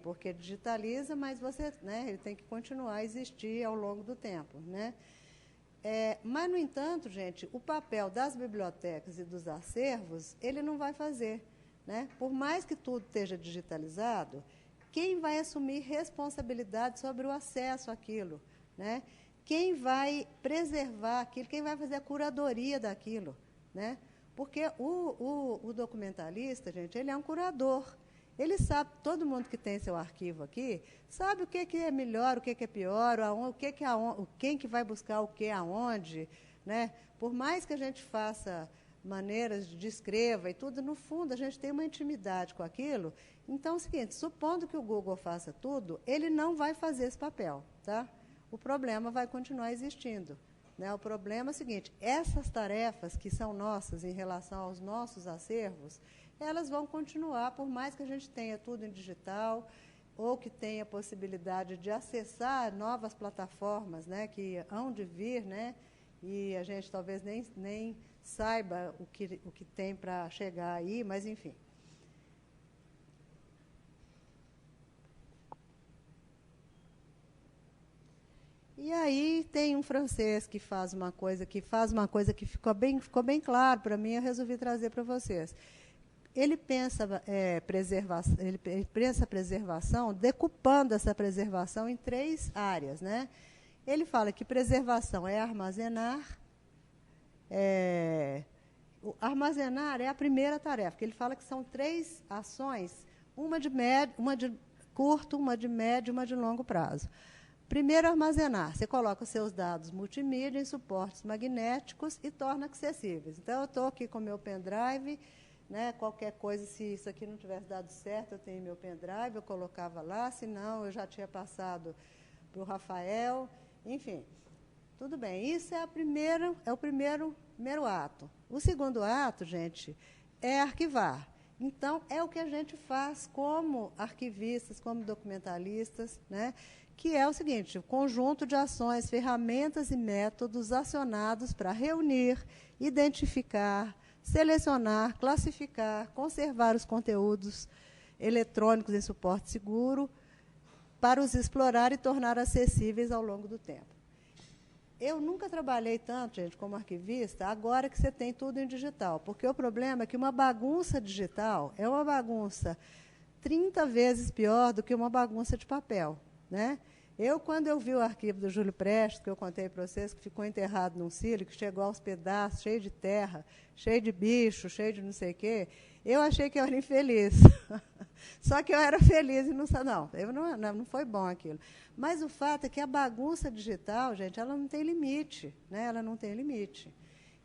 porque digitaliza, mas né, ele tem que continuar a existir ao longo do tempo. Né? Mas, no entanto, gente, o papel das bibliotecas e dos acervos, ele não vai fazer. Né? Por mais que tudo esteja digitalizado, quem vai assumir responsabilidade sobre o acesso àquilo? Né? Quem vai preservar aquilo, quem vai fazer a curadoria daquilo? Né? Porque o documentalista, gente, ele é um curador. Ele sabe, todo mundo que tem seu arquivo aqui, sabe o que é melhor, o que é pior, quem que vai buscar o que aonde. Né? Por mais que a gente faça maneiras de escreva e tudo, no fundo, a gente tem uma intimidade com aquilo. Então, é o seguinte, supondo que o Google faça tudo, ele não vai fazer esse papel. Tá? O problema vai continuar existindo. Né? O problema é o seguinte, essas tarefas que são nossas em relação aos nossos acervos, elas vão continuar, por mais que a gente tenha tudo em digital, ou que tenha possibilidade de acessar novas plataformas, né, que hão de vir, né, e a gente talvez nem saiba o que tem para chegar aí, mas enfim. E aí tem um francês que faz uma coisa que ficou bem claro para mim, eu resolvi trazer para vocês. Ele pensa a preservação, decupando essa preservação em 3 áreas. Né? Ele fala que preservação é armazenar. Armazenar é a primeira tarefa, que ele fala que são 3 ações, uma de curto, uma de médio e uma de longo prazo. Primeiro, armazenar. Você coloca os seus dados multimídia em suportes magnéticos e torna acessíveis. Então, eu estou aqui com o meu pendrive, né, qualquer coisa, se isso aqui não tivesse dado certo, eu tenho meu pendrive, eu colocava lá, senão eu já tinha passado para o Rafael, enfim. Tudo bem, isso é o primeiro ato. O segundo ato, gente, é arquivar. Então, é o que a gente faz como arquivistas, como documentalistas, né, que é o seguinte, o conjunto de ações, ferramentas e métodos acionados para reunir, identificar, selecionar, classificar, conservar os conteúdos eletrônicos em suporte seguro para os explorar e tornar acessíveis ao longo do tempo. Eu nunca trabalhei tanto, gente, como arquivista, agora que você tem tudo em digital, porque o problema é que uma bagunça digital é uma bagunça 30 vezes pior do que uma bagunça de papel. Né? Quando eu vi o arquivo do Júlio Prestes, que eu contei para vocês, que ficou enterrado num silo, que chegou aos pedaços, cheio de terra, cheio de bicho, cheio de não sei o quê, eu achei que eu era infeliz. Só que eu era feliz e não foi bom aquilo. Mas o fato é que a bagunça digital, gente, ela não tem limite. Né? Ela não tem limite.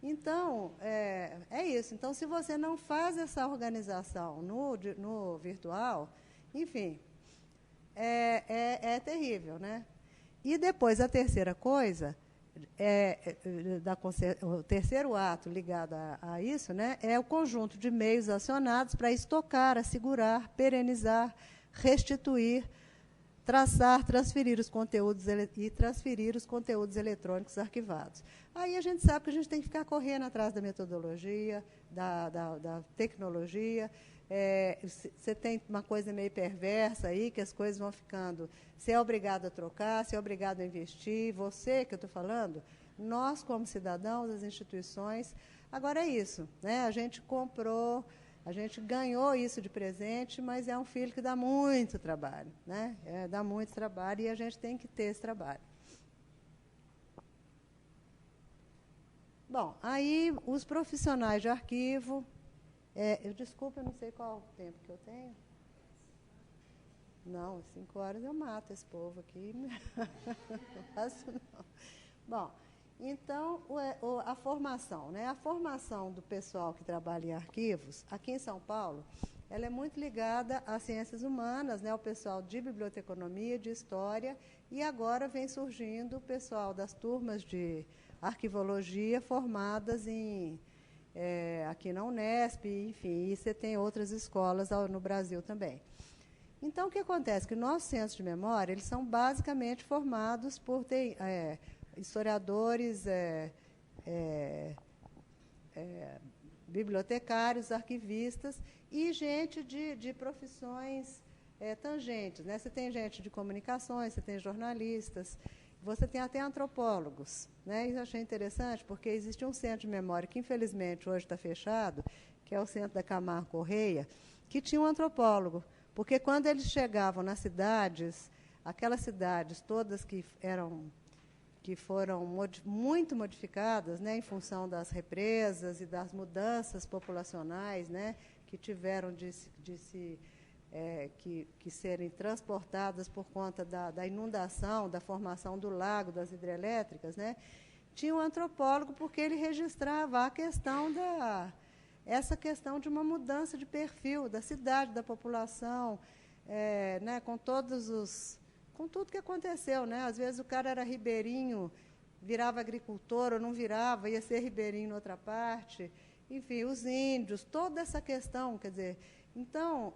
Então, é isso. Então, se você não faz essa organização no virtual, enfim, é terrível. Né? E depois, a terceira coisa, o terceiro ato ligado a isso, né, é o conjunto de meios acionados para estocar, assegurar, perenizar, restituir, traçar, transferir os conteúdos eletrônicos arquivados. Aí a gente sabe que a gente tem que ficar correndo atrás da metodologia, da tecnologia. Você tem uma coisa meio perversa aí, que as coisas vão ficando... Você é obrigado a trocar, você é obrigado a investir. Você, que eu estou falando, nós, como cidadãos, as instituições... Agora é isso, né? A gente comprou... A gente ganhou isso de presente, mas é um filho que dá muito trabalho. Né? Dá muito trabalho e a gente tem que ter esse trabalho. Bom, aí os profissionais de arquivo... desculpa, eu não sei qual o tempo que eu tenho. Não, 5 horas eu mato esse povo aqui. Não faço, não. Bom, então, a formação, né? A formação do pessoal que trabalha em arquivos, aqui em São Paulo, ela é muito ligada às ciências humanas, né? O pessoal de biblioteconomia, de história, e agora vem surgindo o pessoal das turmas de arquivologia formadas aqui na Unesp, enfim, e você tem outras escolas no Brasil também. Então, o que acontece? Que nossos centros de memória, eles são basicamente formados por historiadores, bibliotecários, arquivistas e gente de profissões tangentes, né? Você tem gente de comunicações, você tem jornalistas, você tem até antropólogos, né? Isso eu achei interessante, porque existe um centro de memória que, infelizmente, hoje está fechado, que é o Centro da Camargo Correia, que tinha um antropólogo, porque quando eles chegavam nas cidades, aquelas cidades todas que foram muito modificadas, né, em função das represas e das mudanças populacionais, né, que tiveram que serem transportadas por conta da inundação, da formação do lago, das hidrelétricas, né, tinha um antropólogo porque ele registrava essa questão de uma mudança de perfil da cidade, da população, né, com tudo que aconteceu, né? Às vezes o cara era ribeirinho, virava agricultor ou não virava, ia ser ribeirinho em outra parte. Enfim, os índios, toda essa questão, quer dizer... Então,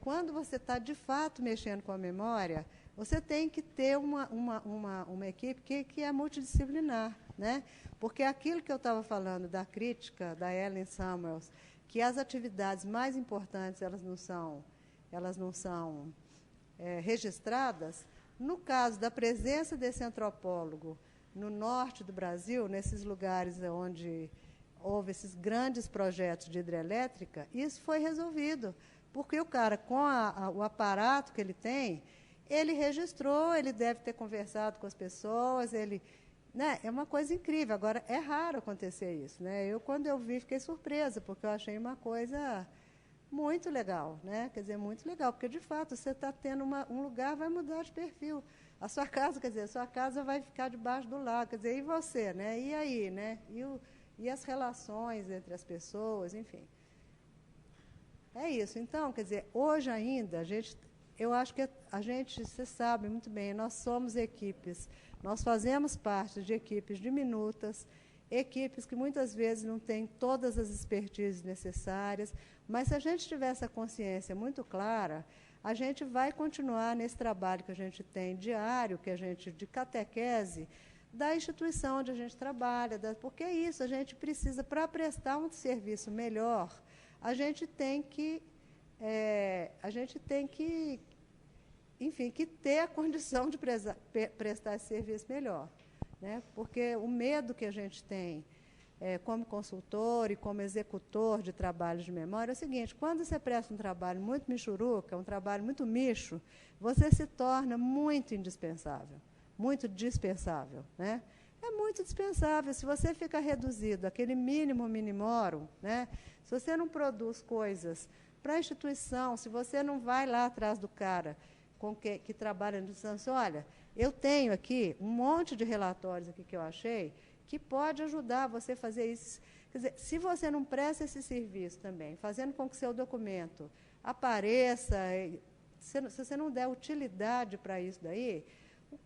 quando você está, de fato, mexendo com a memória, você tem que ter uma equipe que é multidisciplinar, né? Porque aquilo que eu estava falando da crítica da Ellen Samuels, que as atividades mais importantes elas não são registradas. No caso da presença desse antropólogo no norte do Brasil, nesses lugares onde houve esses grandes projetos de hidrelétrica, isso foi resolvido, porque o cara, com o aparato que ele tem, ele registrou, ele deve ter conversado com as pessoas, né, é uma coisa incrível. Agora, é raro acontecer isso, né? Quando eu vi, fiquei surpresa, porque eu achei uma coisa muito legal, né? Quer dizer, muito legal, porque, de fato, você está tendo um lugar, vai mudar de perfil. A sua casa, quer dizer, a sua casa vai ficar debaixo do lago, quer dizer, e você, né? E aí, né? E as relações entre as pessoas, enfim. É isso. Então, quer dizer, hoje ainda, eu acho que você sabe muito bem, nós somos equipes, nós fazemos parte de equipes diminutas, equipes que muitas vezes não têm todas as expertises necessárias, mas se a gente tiver essa consciência muito clara, a gente vai continuar nesse trabalho que a gente tem diário, de catequese, da instituição onde a gente trabalha, porque é isso, a gente precisa, para prestar um serviço melhor, a gente tem que enfim, que ter a condição de prestar esse serviço melhor, né? Porque o medo que a gente tem como consultor e como executor de trabalhos de memória é o seguinte: quando você presta um trabalho muito michuruca, um trabalho muito micho, você se torna muito indispensável, muito dispensável, né? É muito dispensável. Se você fica reduzido àquele mínimo minimorum, né? Se você não produz coisas para a instituição, se você não vai lá atrás do cara que trabalha na instituição, olha, eu tenho aqui um monte de relatórios aqui que eu achei que pode ajudar você a fazer isso. Quer dizer, se você não presta esse serviço também, fazendo com que seu documento apareça, se você não der utilidade para isso daí,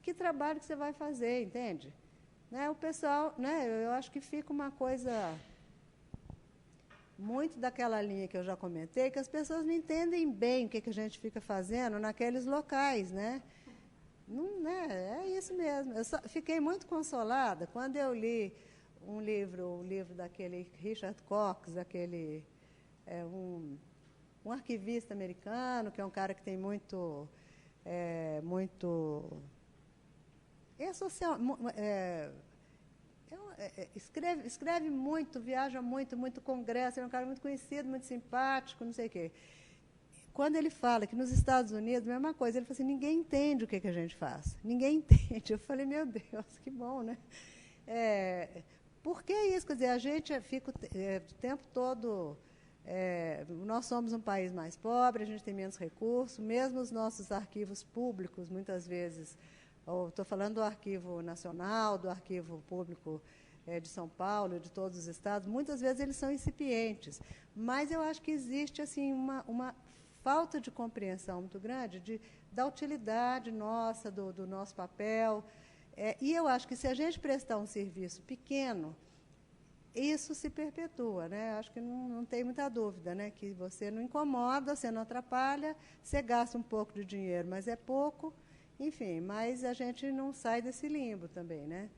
que trabalho que você vai fazer, entende? Né, o pessoal, né, eu acho que fica uma coisa muito daquela linha que eu já comentei, que as pessoas não entendem bem o que a gente fica fazendo naqueles locais, né? Não, né? É isso mesmo. Eu fiquei muito consolada quando eu li o livro daquele Richard Cox, um arquivista americano, que é um cara que tem escreve muito, viaja muito congresso, é um cara muito conhecido, muito simpático, não sei o quê. Quando ele fala que nos Estados Unidos, a mesma coisa, ele fala assim, ninguém entende o que a gente faz. Ninguém entende. Eu falei, meu Deus, que bom, né? Por que isso? Quer dizer, a gente fica o tempo todo... nós somos um país mais pobre, a gente tem menos recursos, mesmo os nossos arquivos públicos, muitas vezes, Estou falando do Arquivo Nacional, do Arquivo Público de São Paulo, de todos os estados, muitas vezes eles são incipientes, mas eu acho que existe assim, uma falta de compreensão muito grande da utilidade nossa, do nosso papel. E eu acho que se a gente prestar um serviço pequeno, isso se perpetua, né? Acho que não tem muita dúvida, né? Que você não incomoda, você não atrapalha, você gasta um pouco de dinheiro, mas é pouco, enfim, mas a gente não sai desse limbo também, né?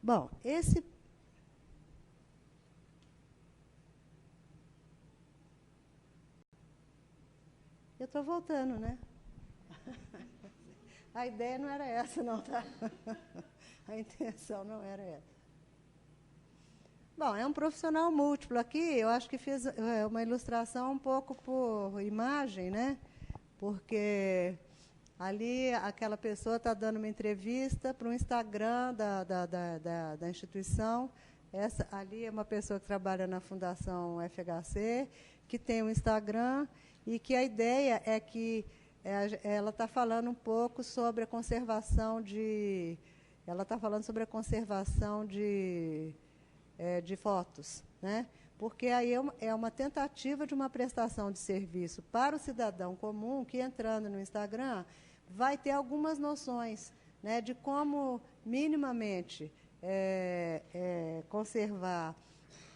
Bom, eu estou voltando, né? A ideia não era essa, não, tá? A intenção não era essa. Bom, é um profissional múltiplo aqui, eu acho que fiz uma ilustração um pouco por imagem, né? Porque ali aquela pessoa está dando uma entrevista para o Instagram da instituição. Ali é uma pessoa que trabalha na Fundação FHC, que tem um Instagram, e que a ideia é que ela está falando um pouco sobre a conservação de... Ela está falando sobre a conservação de fotos, né? Porque aí é uma tentativa de uma prestação de serviço para o cidadão comum que, entrando no Instagram, vai ter algumas noções, né, de como, minimamente, conservar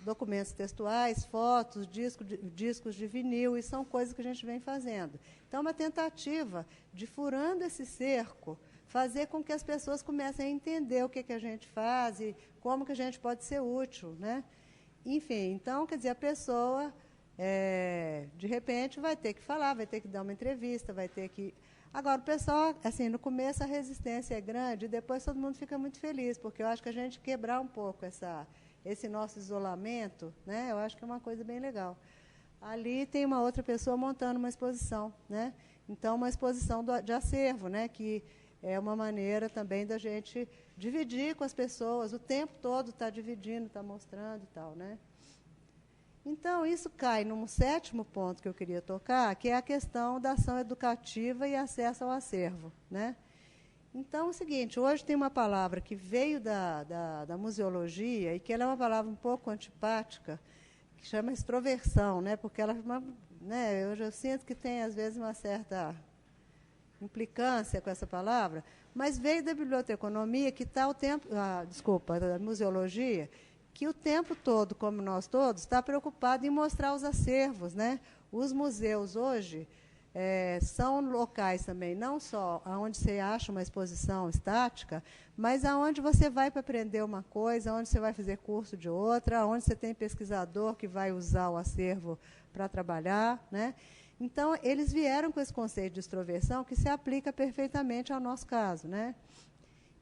documentos textuais, fotos, discos de vinil, e são coisas que a gente vem fazendo. Então, é uma tentativa de, furando esse cerco, fazer com que as pessoas comecem a entender o que a gente faz e como que a gente pode ser útil, né? Enfim, então, quer dizer, a pessoa, de repente, vai ter que falar, vai ter que dar uma entrevista, vai ter que... Agora, o pessoal, assim, no começo a resistência é grande e depois todo mundo fica muito feliz, porque eu acho que a gente quebrar um pouco esse nosso isolamento, né? Eu acho que é uma coisa bem legal. Ali tem uma outra pessoa montando uma exposição, né? Então, uma exposição de acervo, né? Que é uma maneira também da gente dividir com as pessoas, o tempo todo está dividindo, está mostrando e tal, né? Então, isso cai num sétimo ponto que eu queria tocar, que é a questão da ação educativa e acesso ao acervo, né? Então, é o seguinte, hoje tem uma palavra que veio da museologia e que ela é uma palavra um pouco antipática, que chama extroversão, né? Porque ela, né, eu já sinto que tem, às vezes, uma certa implicância com essa palavra, mas veio da biblioteconomia, que está o tempo... da museologia, que o tempo todo, como nós todos, está preocupado em mostrar os acervos, né? Os museus hoje são locais também, não só onde você acha uma exposição estática, mas aonde você vai para aprender uma coisa, onde você vai fazer curso de outra, onde você tem pesquisador que vai usar o acervo para trabalhar, né? Então, eles vieram com esse conceito de extroversão que se aplica perfeitamente ao nosso caso, né?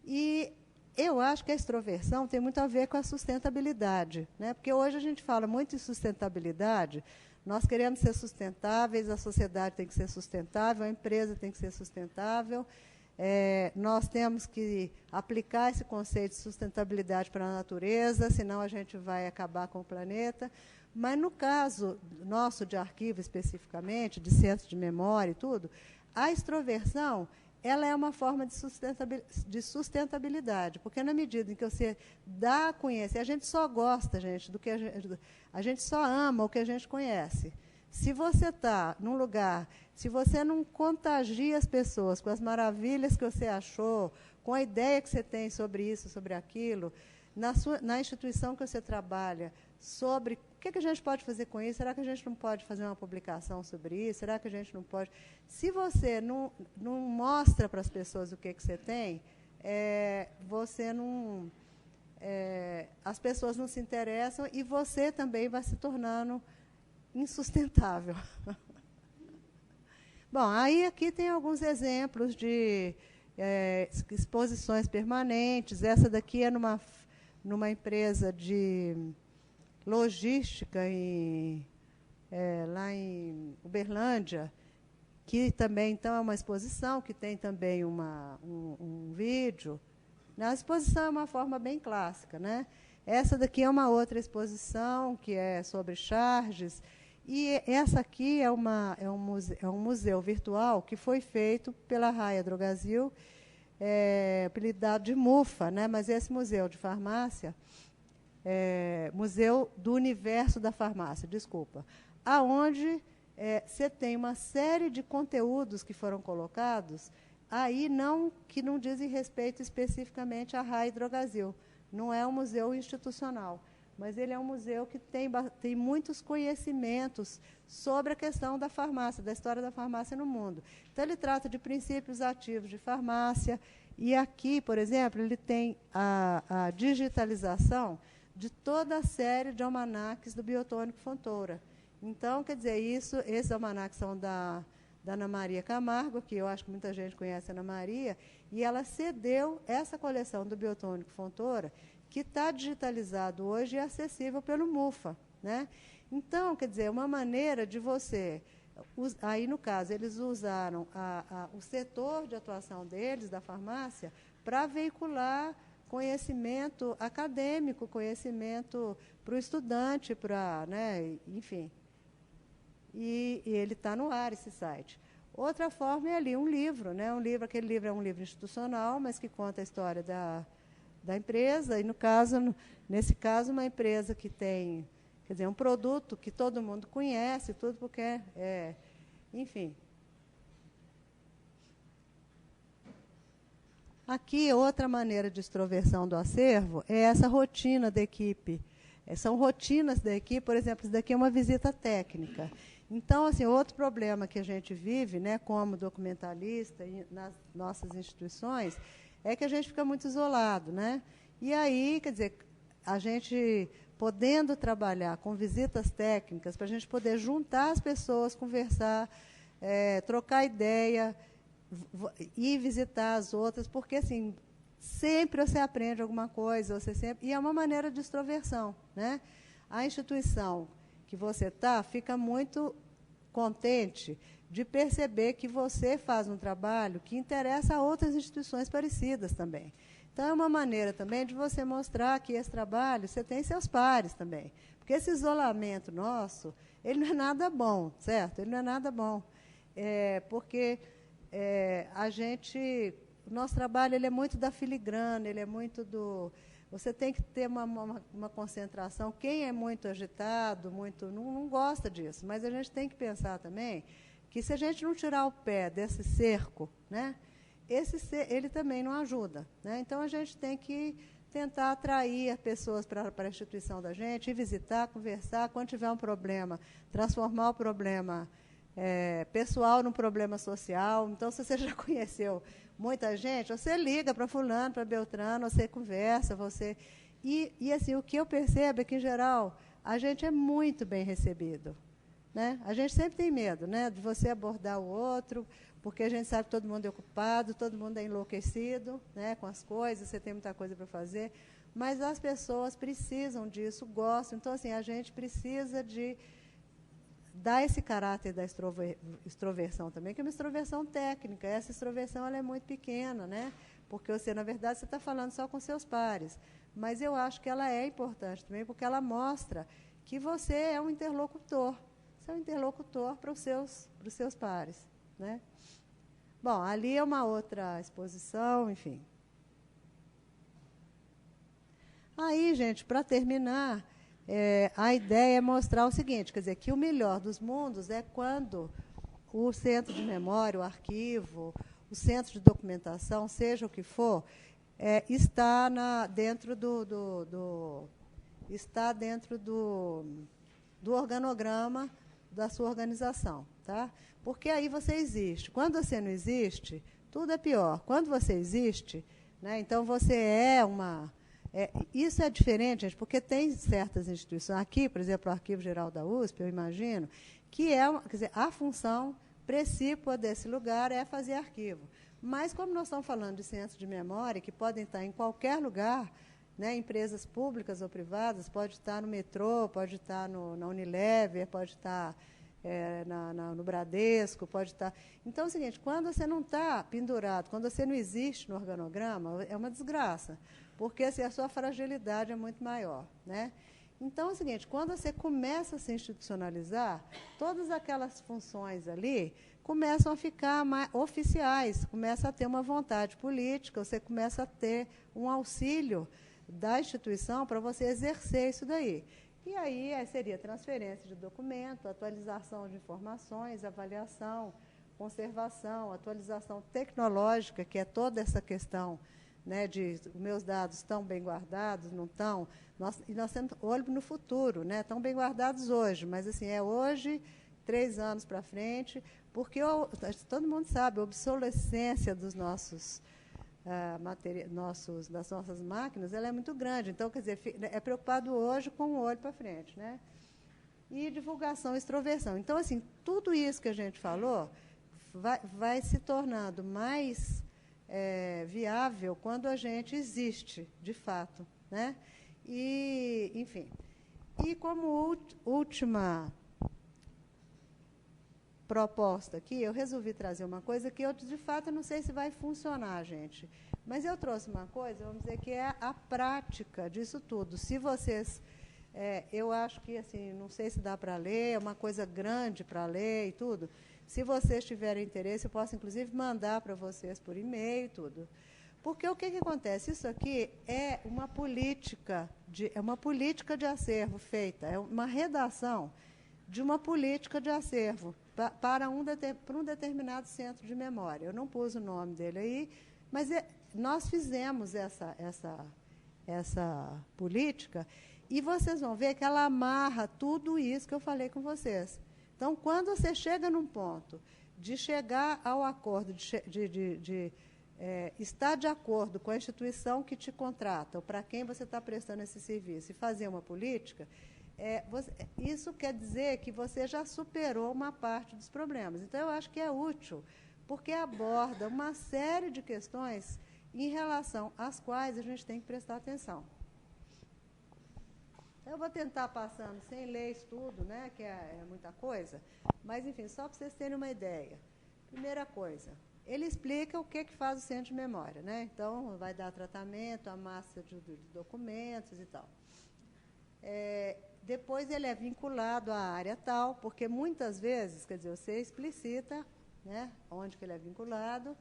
E eu acho que a extroversão tem muito a ver com a sustentabilidade, né? Porque hoje a gente fala muito em sustentabilidade, nós queremos ser sustentáveis, a sociedade tem que ser sustentável, a empresa tem que ser sustentável, nós temos que aplicar esse conceito de sustentabilidade para a natureza, senão a gente vai acabar com o planeta. Mas, no caso nosso de arquivo, especificamente, de centro de memória e tudo, a extroversão ela é uma forma de sustentabilidade, porque na medida em que você dá a conhecer, a gente só gosta, gente, do que a gente só ama o que a gente conhece. Se você está num lugar, se você não contagia as pessoas com as maravilhas que você achou, com a ideia que você tem sobre isso, sobre aquilo, na instituição que você trabalha, sobre o que a gente pode fazer com isso, será que a gente não pode fazer uma publicação sobre isso, será que a gente não pode... Se você não mostra para as pessoas o que você tem, você não... as pessoas não se interessam e você também vai se tornando insustentável. Bom, aí aqui tem alguns exemplos de exposições permanentes. Essa daqui é numa empresa de logística lá em Uberlândia, que também então é uma exposição, que tem também um vídeo, A exposição é uma forma bem clássica, né? Essa daqui é uma outra exposição, que é sobre Charges, e essa aqui é um museu virtual que foi feito pela Raia Drogasil, apelidado de MUFA, né? Mas esse museu de farmácia, Museu do Universo da Farmácia, desculpa, aonde você tem uma série de conteúdos que foram colocados, aí que não dizem respeito especificamente à Raia Drogasil. Não é um museu institucional, mas ele é um museu que tem muitos conhecimentos sobre a questão da farmácia, da história da farmácia no mundo. Então, ele trata de princípios ativos de farmácia, e aqui, por exemplo, ele tem a digitalização de toda a série de almanaques do Biotônico Fontoura. Então, quer dizer, esses almanaques são da Ana Maria Camargo, que eu acho que muita gente conhece a Ana Maria, e ela cedeu essa coleção do Biotônico Fontoura, que está digitalizado hoje e é acessível pelo MUFA, né? Então, quer dizer, uma maneira de você... Aí, no caso, eles usaram o setor de atuação deles, da farmácia, para veicular conhecimento acadêmico, conhecimento para o estudante, né, enfim. E ele está no ar, esse site. Outra forma é ali um livro, né? Aquele livro é um livro institucional, mas que conta a história da empresa, e, nesse caso, uma empresa que tem, quer dizer, um produto que todo mundo conhece, tudo porque enfim. Aqui, outra maneira de extroversão do acervo é essa rotina da equipe. São rotinas da equipe, por exemplo, isso daqui é uma visita técnica. Então, assim, outro problema que a gente vive, né, como documentalista nas nossas instituições, é que a gente fica muito isolado, né? E aí, quer dizer, a gente podendo trabalhar com visitas técnicas, para a gente poder juntar as pessoas, conversar, trocar ideia, ir visitar as outras, porque, assim, sempre você aprende alguma coisa, e é uma maneira de extroversão, né? A instituição que você está fica muito contente de perceber que você faz um trabalho que interessa a outras instituições parecidas também. Então, é uma maneira também de você mostrar que esse trabalho você tem seus pares também. Porque esse isolamento nosso, ele não é nada bom, certo? Ele não é nada bom. Porque o nosso trabalho ele é muito da filigrana, ele é muito do... Você tem que ter uma concentração. Quem é muito agitado, não gosta disso. Mas a gente tem que pensar também que, se a gente não tirar o pé desse cerco, né, ele também não ajuda, né? Então, a gente tem que tentar atrair as pessoas para a instituição da gente, ir visitar, conversar. Quando tiver um problema, transformar o problema pessoal num problema social. Então, se você já conheceu muita gente, você liga para fulano, para Beltrano, você conversa, E, assim, o que eu percebo é que, em geral, a gente é muito bem recebido, né? A gente sempre tem medo, né, de você abordar o outro, porque a gente sabe que todo mundo é ocupado, todo mundo é enlouquecido, né, com as coisas, você tem muita coisa para fazer, mas as pessoas precisam disso, gostam. Então, assim, a gente precisa de dar esse caráter da extroversão também, que é uma extroversão técnica. Essa extroversão ela é muito pequena, né? Porque você, na verdade, você está falando só com seus pares. Mas eu acho que ela é importante também, porque ela mostra que você é um interlocutor. Você é um interlocutor para os seus pares, né? Bom, ali é uma outra exposição, enfim. Aí, gente, para terminar, a ideia é mostrar o seguinte, quer dizer, que o melhor dos mundos é quando o centro de memória, o arquivo, o centro de documentação, seja o que for, está dentro do organograma da sua organização, tá? Porque aí você existe. Quando você não existe, tudo é pior. Quando você existe, né, então você isso é diferente, gente, porque tem certas instituições, aqui, por exemplo, o Arquivo Geral da USP, eu imagino, que quer dizer, a função precípua desse lugar é fazer arquivo. Mas, como nós estamos falando de centros de memória, que podem estar em qualquer lugar, né, empresas públicas ou privadas, pode estar no metrô, pode estar na Unilever, pode estar no Bradesco, pode estar... Então, é o seguinte, quando você não está pendurado, quando você não existe no organograma, é uma desgraça, porque assim, a sua fragilidade é muito maior, né? Então, é o seguinte, quando você começa a se institucionalizar, todas aquelas funções ali começam a ficar mais oficiais, começa a ter uma vontade política, você começa a ter um auxílio da instituição para você exercer isso daí. E aí seria transferência de documento, atualização de informações, avaliação, conservação, atualização tecnológica, que é toda essa questão, né, de os meus dados estão bem guardados, não estão. E nós temos olho no futuro, né, estão bem guardados hoje, mas assim, é hoje, 3 anos para frente, porque todo mundo sabe, a obsolescência dos nossos... das nossas máquinas, ela é muito grande. Então, quer dizer, é preocupado hoje com o olho para frente, né? E divulgação e extroversão. Então, assim, tudo isso que a gente falou vai se tornando mais viável quando a gente existe, de fato, né? E, enfim. E como última proposta aqui, eu resolvi trazer uma coisa que eu, de fato, não sei se vai funcionar, gente. Mas eu trouxe uma coisa, vamos dizer, que é a prática disso tudo. Se vocês... eu acho que, assim, não sei se dá para ler, é uma coisa grande para ler e tudo. Se vocês tiverem interesse, eu posso, inclusive, mandar para vocês por e-mail e tudo. Porque o que acontece? Isso aqui é uma política de acervo feita, é uma redação de uma política de acervo para um determinado centro de memória. Eu não pus o nome dele aí, mas nós fizemos essa política e vocês vão ver que ela amarra tudo isso que eu falei com vocês. Então, quando você chega num ponto de chegar ao acordo, estar de acordo com a instituição que te contrata, ou para quem você está prestando esse serviço, e fazer uma política... isso quer dizer que você já superou uma parte dos problemas. Então, eu acho que é útil, porque aborda uma série de questões em relação às quais a gente tem que prestar atenção. Eu vou tentar passando sem ler isso tudo, né, que é muita coisa, mas, enfim, só para vocês terem uma ideia. Primeira coisa, ele explica o que faz o centro de memória, né? Então, vai dar tratamento, a massa de documentos e tal. Depois ele é vinculado à área tal, porque muitas vezes, quer dizer, você explicita, né, onde que ele é vinculado,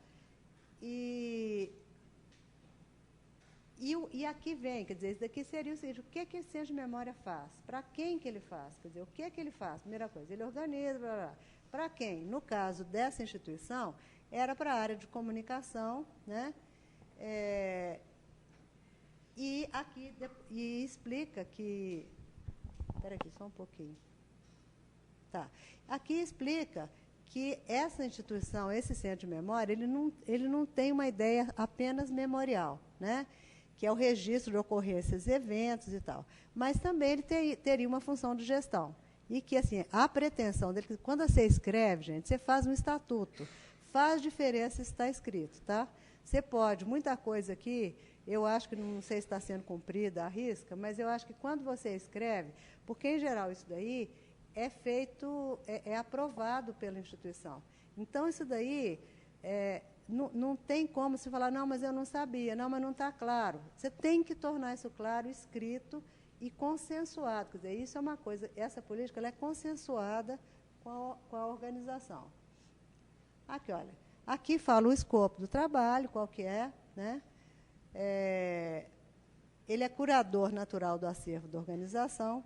e aqui vem, quer dizer, isso daqui seria o seguinte, o que esse centro de memória faz? Para quem que ele faz? Quer dizer, o que ele faz? Primeira coisa, ele organiza, blá, blá. Para quem? No caso dessa instituição, era para a área de comunicação, né? E aqui explica que... Espera aqui, só um pouquinho. Tá. Aqui explica que essa instituição, esse centro de memória, ele não tem uma ideia apenas memorial, né? Que é o registro de ocorrências, eventos e tal. Mas também ele teria uma função de gestão. E que, assim, a pretensão dele, que quando você escreve, gente, você faz um estatuto. Faz diferença se está escrito, tá? Você pode, muita coisa aqui, eu acho que não sei se está sendo cumprida à risca, mas eu acho que quando você escreve, porque, em geral, isso daí é feito, é aprovado pela instituição. Então, isso daí não tem como se falar, não, mas eu não sabia, não, mas não está claro. Você tem que tornar isso claro, escrito e consensuado. Quer dizer, isso é uma coisa, essa política ela é consensuada com a organização. Aqui, olha, aqui fala o escopo do trabalho, qual que é, né? Ele é curador natural do acervo da organização,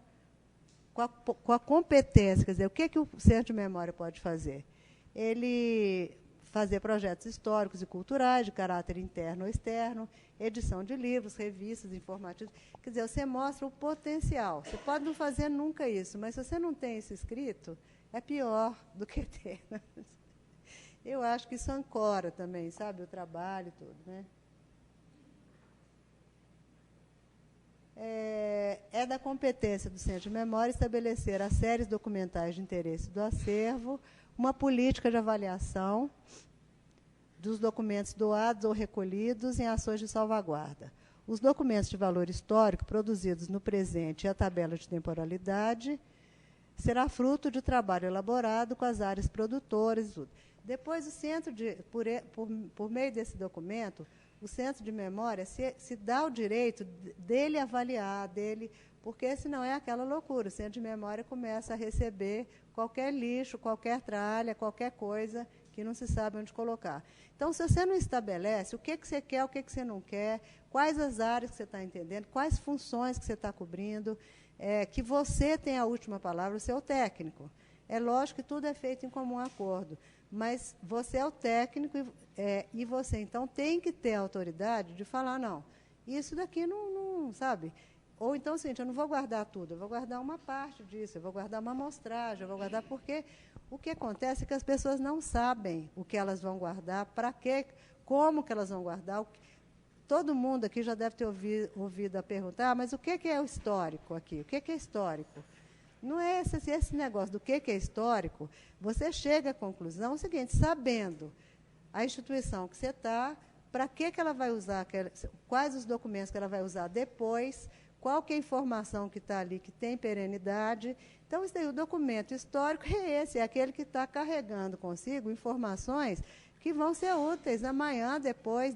com a competência, quer dizer, o que o Centro de Memória pode fazer? Ele fazer projetos históricos e culturais de caráter interno ou externo, edição de livros, revistas, informativos. Quer dizer, você mostra o potencial. Você pode não fazer nunca isso, mas se você não tem isso escrito, é pior do que ter. Eu acho que isso ancora também, sabe, o trabalho e tudo, né? É da competência do Centro de Memória estabelecer as séries documentais de interesse do acervo, uma política de avaliação dos documentos doados ou recolhidos em ações de salvaguarda. Os documentos de valor histórico produzidos no presente e a tabela de temporalidade será fruto de trabalho elaborado com as áreas produtoras e tudo. Depois, o centro por meio desse documento, o centro de memória se dá o direito dele avaliar, porque senão é aquela loucura. O centro de memória começa a receber qualquer lixo, qualquer tralha, qualquer coisa que não se sabe onde colocar. Então, se você não estabelece o que você quer, o que você não quer, quais as áreas que você está entendendo, quais funções que você está cobrindo, que você tem a última palavra, você é o técnico. É lógico que tudo é feito em comum acordo, mas você é o técnico e você, então, tem que ter a autoridade de falar, não, isso daqui não sabe? Ou então, assim, eu não vou guardar tudo, eu vou guardar uma parte disso, eu vou guardar uma amostragem, eu vou guardar porque o que acontece é que as pessoas não sabem o que elas vão guardar, para quê, como que elas vão guardar. Todo mundo aqui já deve ter ouvido a perguntar, mas o que é o histórico aqui? O que é histórico? Não é esse negócio do que é histórico. Você chega à conclusão o seguinte, sabendo a instituição que você está, para que ela vai usar, quais os documentos que ela vai usar depois, qual que é a informação que está ali, que tem perenidade. Então, isso aí, o documento histórico é esse, é aquele que está carregando consigo informações que vão ser úteis amanhã, depois,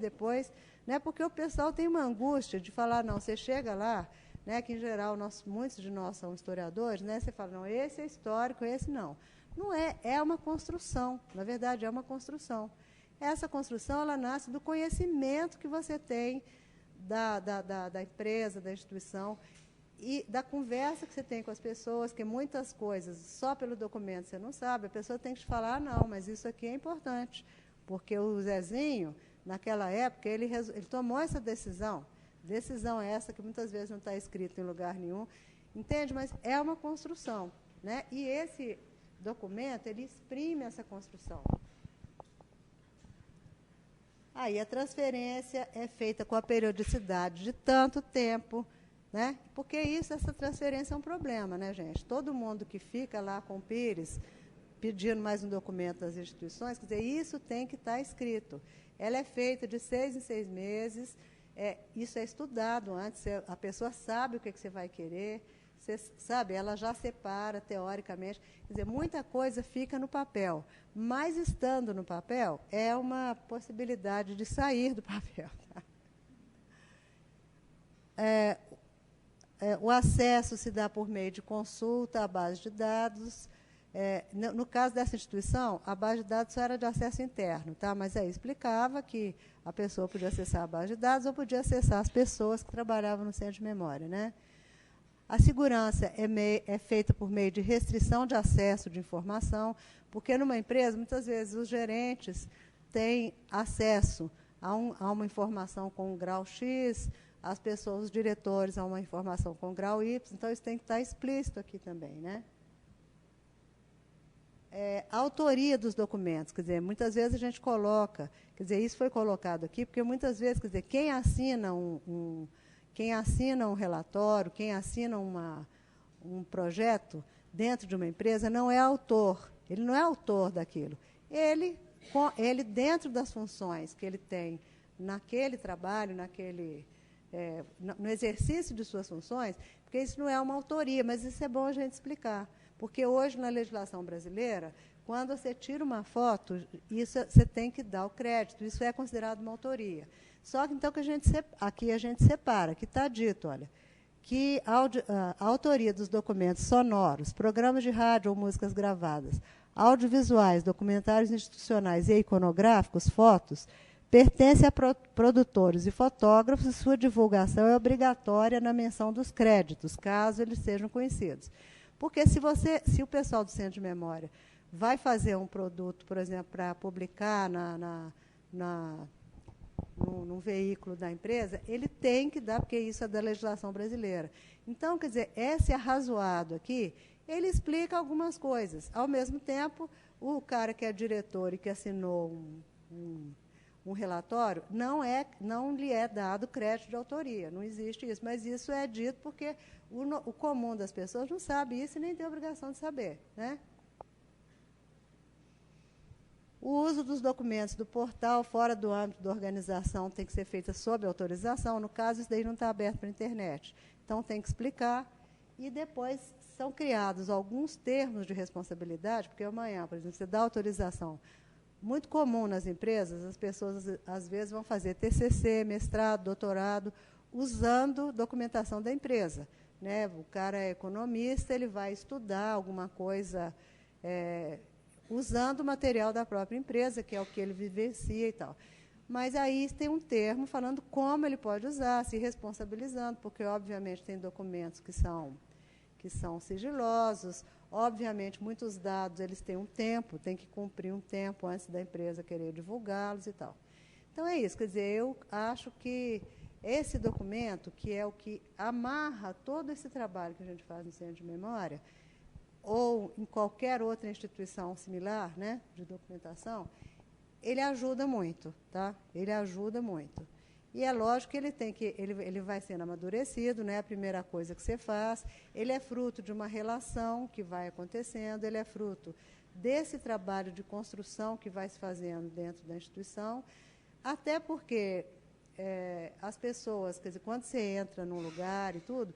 né? Porque o pessoal tem uma angústia de falar, não, você chega lá, né, que em geral muitos de nós são historiadores, né, você fala, não, esse é histórico, esse não. Não é uma construção, na verdade é uma construção. Essa construção, ela nasce do conhecimento que você tem da empresa, da instituição, e da conversa que você tem com as pessoas, que muitas coisas, só pelo documento você não sabe, a pessoa tem que te falar, não, mas isso aqui é importante, porque o Zezinho, naquela época, ele tomou essa decisão essa que muitas vezes não está escrita em lugar nenhum, entende? Mas é uma construção, né? E esse documento, ele exprime essa construção. Aí a transferência é feita com a periodicidade de tanto tempo, né? Porque essa transferência é um problema, né, gente? Todo mundo que fica lá com o Pires pedindo mais um documento das instituições, quer dizer, isso tem que estar escrito. Ela é feita de 6 em 6 meses, isso é estudado antes, a pessoa sabe o que você vai querer, você sabe, ela já separa teoricamente. Quer dizer, muita coisa fica no papel, mas estando no papel é uma possibilidade de sair do papel. Tá? O acesso se dá por meio de consulta à base de dados. No caso dessa instituição, a base de dados só era de acesso interno, tá? Mas aí explicava que a pessoa podia acessar a base de dados ou podia acessar as pessoas que trabalhavam no centro de memória, né? A segurança é feita por meio de restrição de acesso de informação, porque numa empresa, muitas vezes, os gerentes têm acesso a uma informação com um grau X, as pessoas, os diretores, a uma informação com grau Y, então isso tem que estar explícito aqui também, né? A autoria dos documentos, quer dizer, muitas vezes a gente coloca, quer dizer, isso foi colocado aqui, porque muitas vezes, quer dizer, quem assina um relatório, quem assina um projeto dentro de uma empresa não é autor, ele não é autor daquilo. Ele dentro das funções que ele tem naquele trabalho, no exercício de suas funções, porque isso não é uma autoria, mas isso é bom a gente explicar. Porque hoje, na legislação brasileira, quando você tira uma foto, isso você tem que dar o crédito, isso é considerado uma autoria. Só que, então, aqui a gente separa, que está dito, olha, que a autoria dos documentos sonoros, programas de rádio ou músicas gravadas, audiovisuais, documentários institucionais e iconográficos, fotos, pertence a produtores e fotógrafos e sua divulgação é obrigatória na menção dos créditos, caso eles sejam conhecidos. Porque se o pessoal do Centro de Memória vai fazer um produto, por exemplo, para publicar num veículo da empresa, ele tem que dar, porque isso é da legislação brasileira. Então, quer dizer, esse arrazoado aqui, ele explica algumas coisas. Ao mesmo tempo, o cara que é diretor e que assinou um relatório, não lhe é dado crédito de autoria, não existe isso. Mas isso é dito porque o comum das pessoas não sabe isso e nem tem obrigação de saber, né? O uso dos documentos do portal fora do âmbito da organização tem que ser feito sob autorização. No caso, isso daí não está aberto para a internet. Então, tem que explicar. E depois, são criados alguns termos de responsabilidade, porque amanhã, por exemplo, você dá autorização. Muito comum nas empresas, as pessoas, às vezes, vão fazer TCC, mestrado, doutorado, usando documentação da empresa. Né? O cara é economista, ele vai estudar alguma coisa usando o material da própria empresa, que é o que ele vivencia e tal. Mas aí tem um termo falando como ele pode usar, se responsabilizando, porque, obviamente, tem documentos que são sigilosos. Obviamente, muitos dados eles têm um tempo, tem que cumprir um tempo antes da empresa querer divulgá-los e tal. Então, é isso. Quer dizer, eu acho que esse documento, que é o que amarra todo esse trabalho que a gente faz no Centro de Memória, ou em qualquer outra instituição similar, né, de documentação, ele ajuda muito, tá? Ele ajuda muito. E é lógico que ele vai sendo amadurecido, né? A primeira coisa que você faz, ele é fruto de uma relação que vai acontecendo, ele é fruto desse trabalho de construção que vai se fazendo dentro da instituição, até porque as pessoas, quer dizer, quando você entra num lugar e tudo,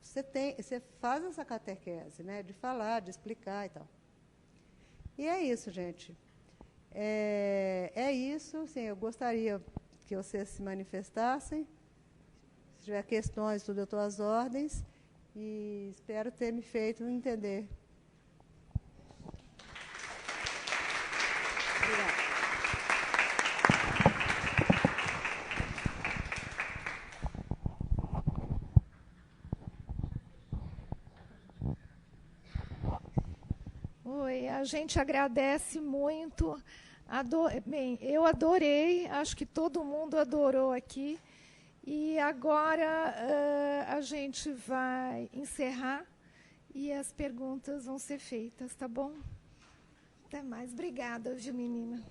você faz essa catequese, né? De falar, de explicar e tal. E é isso, gente. É isso, sim, eu gostaria que vocês se manifestassem. Se tiver questões, tudo eu estou às ordens. E espero ter me feito entender. Obrigada. Oi, a gente agradece muito. Bem, eu adorei, acho que todo mundo adorou aqui. E agora a gente vai encerrar e as perguntas vão ser feitas, tá bom? Até mais. Obrigada, viu, menina?